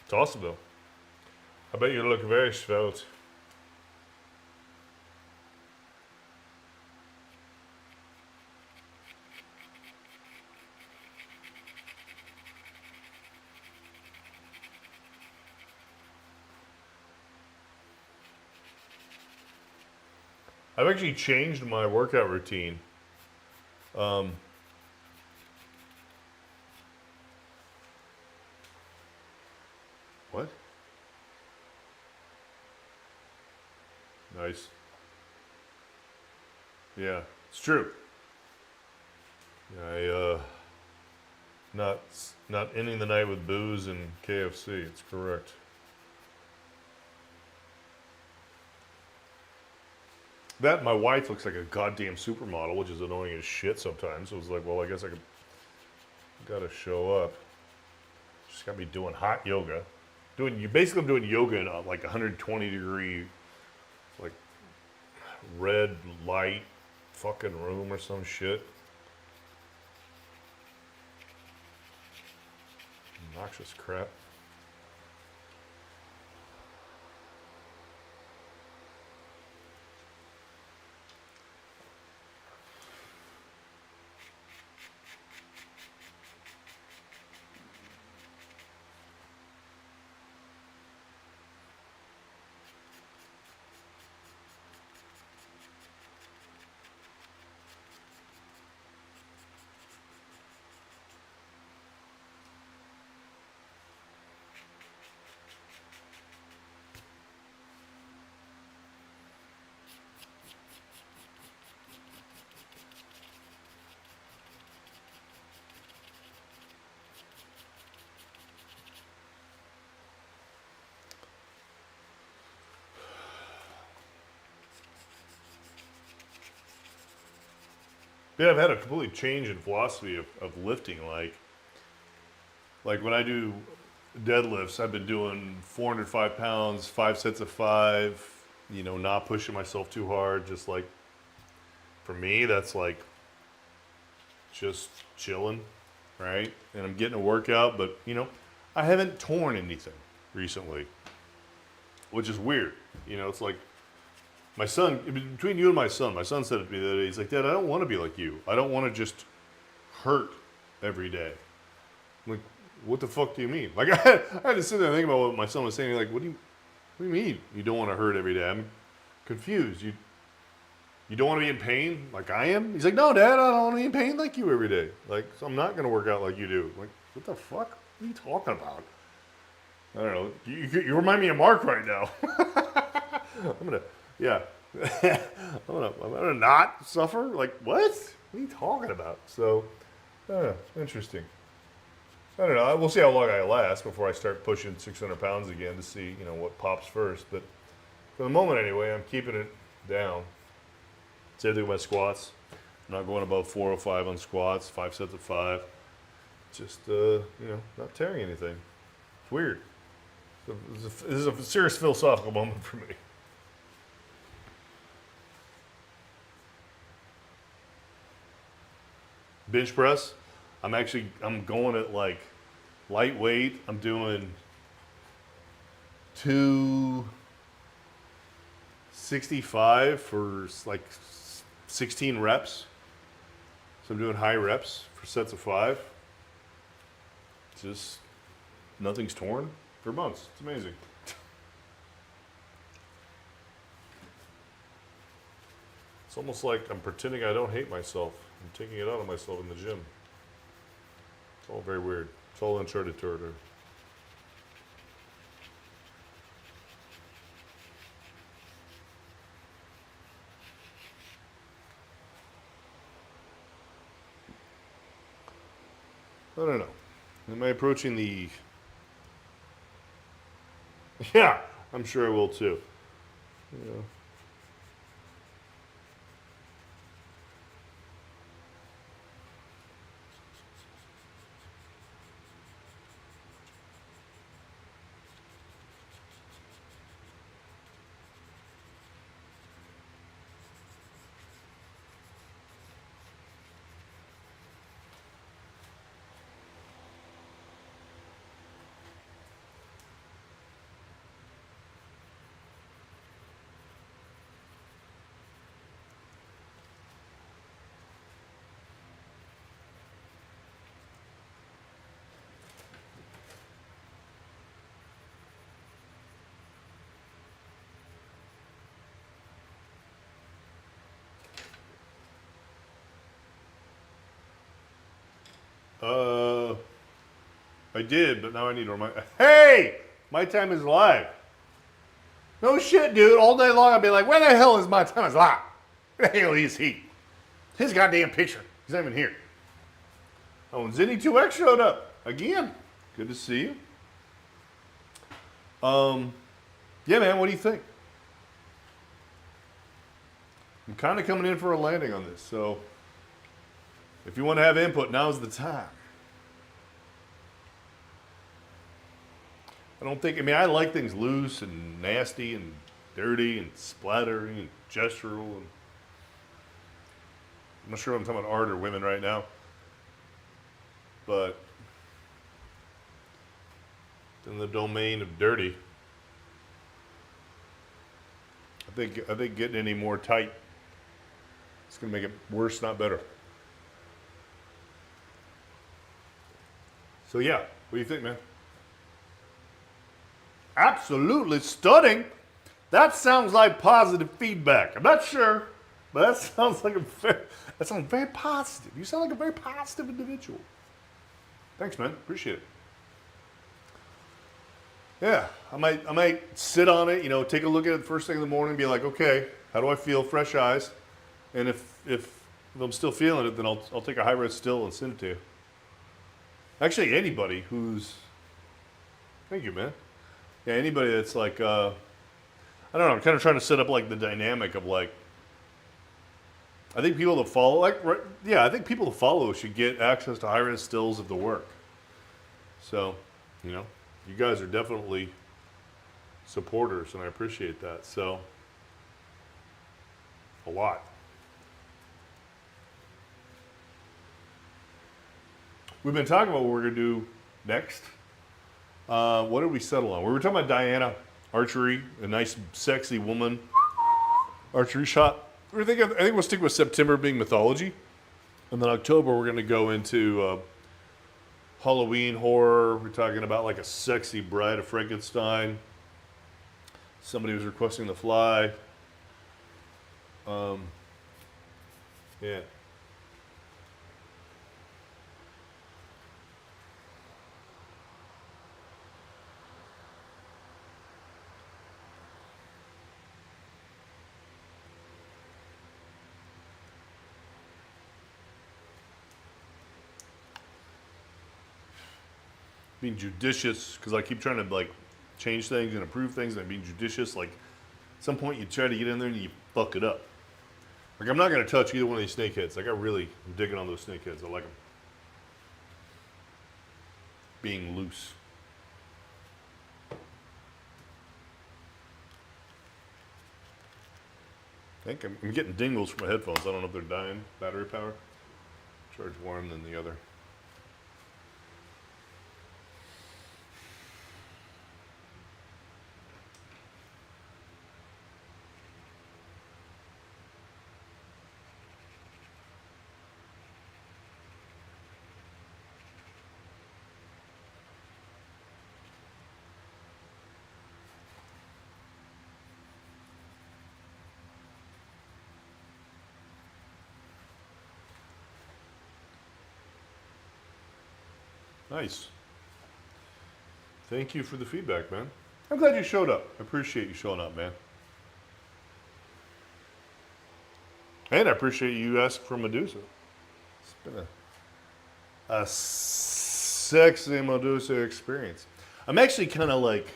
Speaker 1: It's awesome though. I bet you look very svelte. I've actually changed my workout routine. Um, what? Nice. Yeah, it's true. I not not ending the night with booze and KFC. It's correct. That my wife looks like a goddamn supermodel, which is annoying as shit sometimes. So it was like, well, I guess I gotta show up. Just gotta be doing hot yoga. You basically doing yoga in like 120-degree, like red light fucking room or some shit. Noxious crap. Yeah, I've had a completely change in philosophy of lifting. Like when I do deadlifts, I've been doing 405 pounds, 5 sets of 5, not pushing myself too hard. Just like, for me, that's like just chilling, right? And I'm getting a workout, but, I haven't torn anything recently, which is weird. It's like my son, between you and my son said it to me the other day, he's like, Dad, I don't want to be like you. I don't want to just hurt every day. I'm like, what the fuck do you mean? Like, I had to sit there and think about what my son was saying. Like, what do you mean you don't want to hurt every day? I'm confused. You don't want to be in pain like I am? He's like, no, Dad, I don't want to be in pain like you every day. Like, so I'm not going to work out like you do. I'm like, what the fuck? What are you talking about? I don't know. You remind me of Mark right now. I'm gonna not suffer? Like, what? What are you talking about? So, interesting. I don't know. We'll see how long I last before I start pushing 600 pounds again to see, what pops first. But for the moment, anyway, I'm keeping it down. Same thing with my squats. I'm not going above 405 on squats, 5 sets of 5. Just, not tearing anything. It's weird. So this is a serious philosophical moment for me. Bench press, I'm going at like lightweight. I'm doing 265 for like 16 reps. So I'm doing high reps for sets of 5. Just nothing's torn for months. It's amazing. It's almost like I'm pretending I don't hate myself. I'm taking it out on myself in the gym. It's all very weird. It's all uncharted territory. I don't know. Am I approaching the... Yeah, I'm sure I will too. Yeah. I did, but now I need to remind. Hey! My time is live. No shit, dude. All day long I'll be like, where the hell is my time is live? Where the hell is he? His goddamn picture. He's not even here. Oh, and Zinny2X showed up. Again. Good to see you. Yeah, man, what do you think? I'm kind of coming in for a landing on this, so if you want to have input, now's the time. I like things loose and nasty and dirty and splattery and gestural. And I'm not sure if I'm talking about art or women right now, but in the domain of dirty, I think getting any more tight, it's going to make it worse, not better. So yeah, what do you think, man? Absolutely stunning. That sounds like positive feedback. I'm not sure, but that sounds very positive. You sound like a very positive individual. Thanks, man. Appreciate it. Yeah, I might sit on it, take a look at it first thing in the morning and be like, okay, how do I feel? Fresh eyes. And if I'm still feeling it, then I'll take a high res still and send it to you. Actually, anybody who's, thank you, man. Yeah, anybody that's like, I don't know, I'm kind of trying to set up like the dynamic of like, I think people that follow, I think people that follow should get access to high-res stills of the work. So, you guys are definitely supporters, and I appreciate that. So, a lot. We've been talking about what we're going to do next. What did we settle on? We were talking about Diana archery, a nice, sexy woman archery shot. I think we'll stick with September being mythology. And then October, we're going to go into Halloween horror. We're talking about like a sexy Bride of Frankenstein. Somebody was requesting The Fly. Yeah. Being judicious, because I keep trying to like change things and improve things, and being judicious. Like at some point, you try to get in there and you fuck it up. Like I'm not gonna touch either one of these snakeheads. Like I'm digging on those snakeheads. I like them being loose. I think I'm getting dingles from my headphones. I don't know if they're dying. Battery power. Charge one, then the other. Nice. Thank you for the feedback, man. I'm glad you showed up. I appreciate you showing up, man. And I appreciate you asking for Medusa. It's been a sexy Medusa experience. I'm actually kind of like,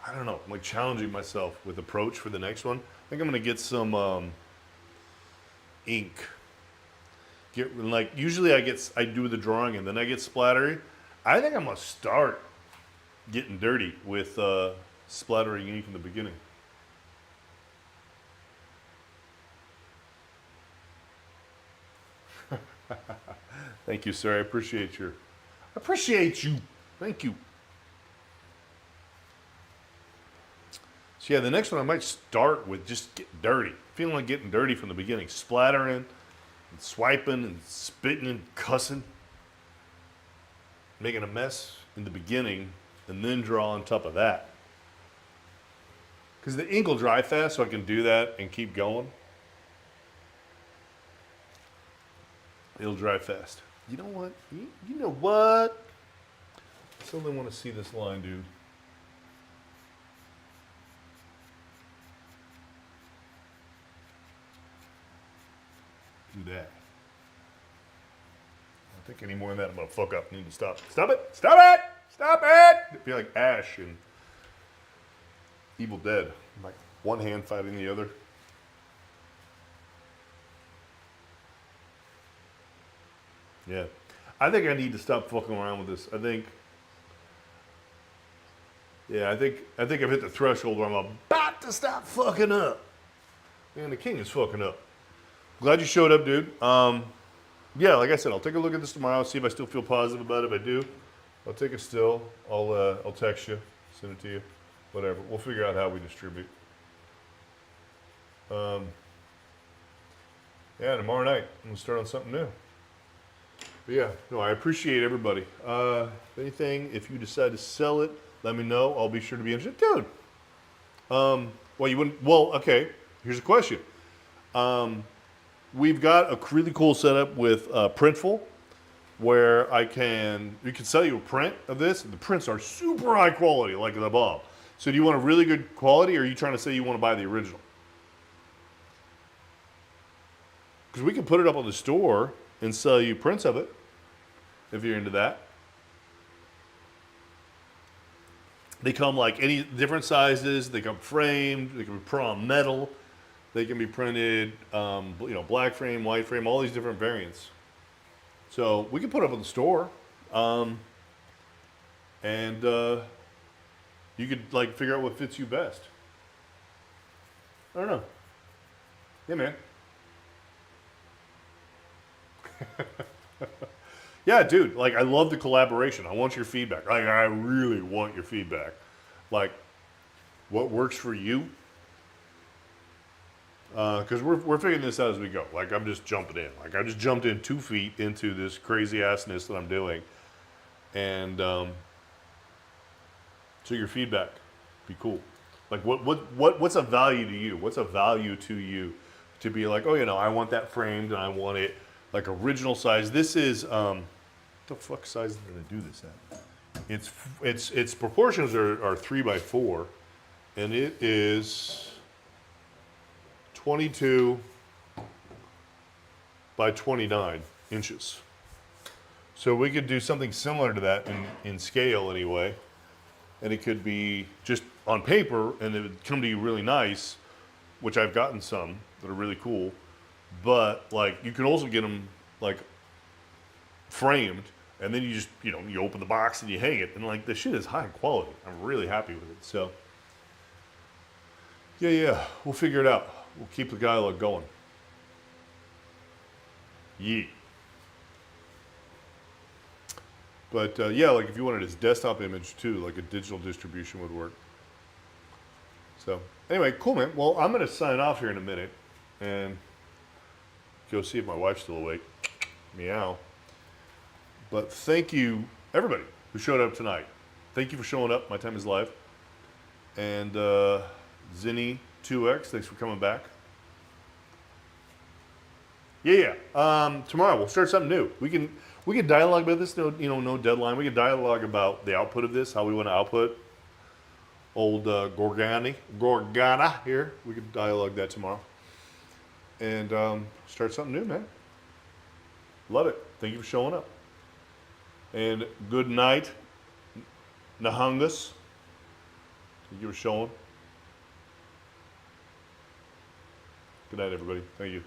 Speaker 1: I don't know, I'm like challenging myself with approach for the next one. I think I'm going to get some ink. Usually I do the drawing and then I get splattery. I think I'm gonna start getting dirty with splattering ink in the beginning. Thank you, sir. I appreciate you. Thank you. So yeah, the next one I might start with just getting dirty. Feeling like getting dirty from the beginning. Splattering. And swiping and spitting and cussing, making a mess in the beginning, and then draw on top of that. Because the ink will dry fast, so I can do that and keep going. It'll dry fast. You know what? You know what? I suddenly want to see this line, dude. Do that. I don't think any more than that. I'm gonna fuck up. I need to stop. Stop it! Stop it! Stop it! I feel like Ash in Evil Dead. Like one hand fighting the other. Yeah. I think I need to stop fucking around with this. I think I've hit the threshold where I'm about to stop fucking up. Man, the king is fucking up. Glad you showed up, dude. Yeah, like I said, I'll take a look at this tomorrow, see if I still feel positive about it. If I do, I'll take a still. I'll text you, send it to you, whatever. We'll figure out how we distribute. Yeah, tomorrow night, we'll start on something new. But yeah, no, I appreciate everybody. If you decide to sell it, let me know. I'll be sure to be interested. Dude, okay, here's a question. We've got a really cool setup with Printful, where we can sell you a print of this. The prints are super high quality, like the bomb. So do you want a really good quality, or are you trying to say you want to buy the original? Because we can put it up on the store and sell you prints of it, if you're into that. They come like any different sizes. They come framed. They can be put on metal. They can be printed, black frame, white frame, all these different variants. So we can put them in the store, and you could like figure out what fits you best. I don't know. Yeah, man. Yeah, dude. Like, I love the collaboration. I want your feedback. Like, I really want your feedback. Like, what works for you? Because we're figuring this out as we go. Like, I'm just jumping in. Like, I just jumped in 2 feet into this crazy assness that I'm doing, and so your feedback be cool. Like, what's a value to you? What's a value to you to be like, oh, I want that framed and I want it like original size. This is what the fuck size did I do this at? Its proportions are 3x4, and it is 22 by 29 inches. So we could do something similar to that in scale anyway. And it could be just on paper, and it would come to you really nice, which I've gotten some that are really cool. But like, you can also get them like framed, and then you just you open the box and you hang it, and like the shit is high quality. I'm really happy with it. So yeah, we'll figure it out. We'll keep the dialogue going. Yeah. But yeah, like if you wanted his desktop image too, like a digital distribution would work. So anyway, cool, man. Well, I'm going to sign off here in a minute and go see if my wife's still awake. Meow. But thank you, everybody who showed up tonight. Thank you for showing up. My time is live. And Zinny2X, thanks for coming back. Yeah. Tomorrow we'll start something new. We can dialogue about this. No deadline. We can dialogue about the output of this, how we want to output old Gorgana here. We could dialogue that tomorrow, and start something new, man. Love it. Thank you for showing up. And good night, Nahungus. Thank you for showing. Good night, everybody. Thank you.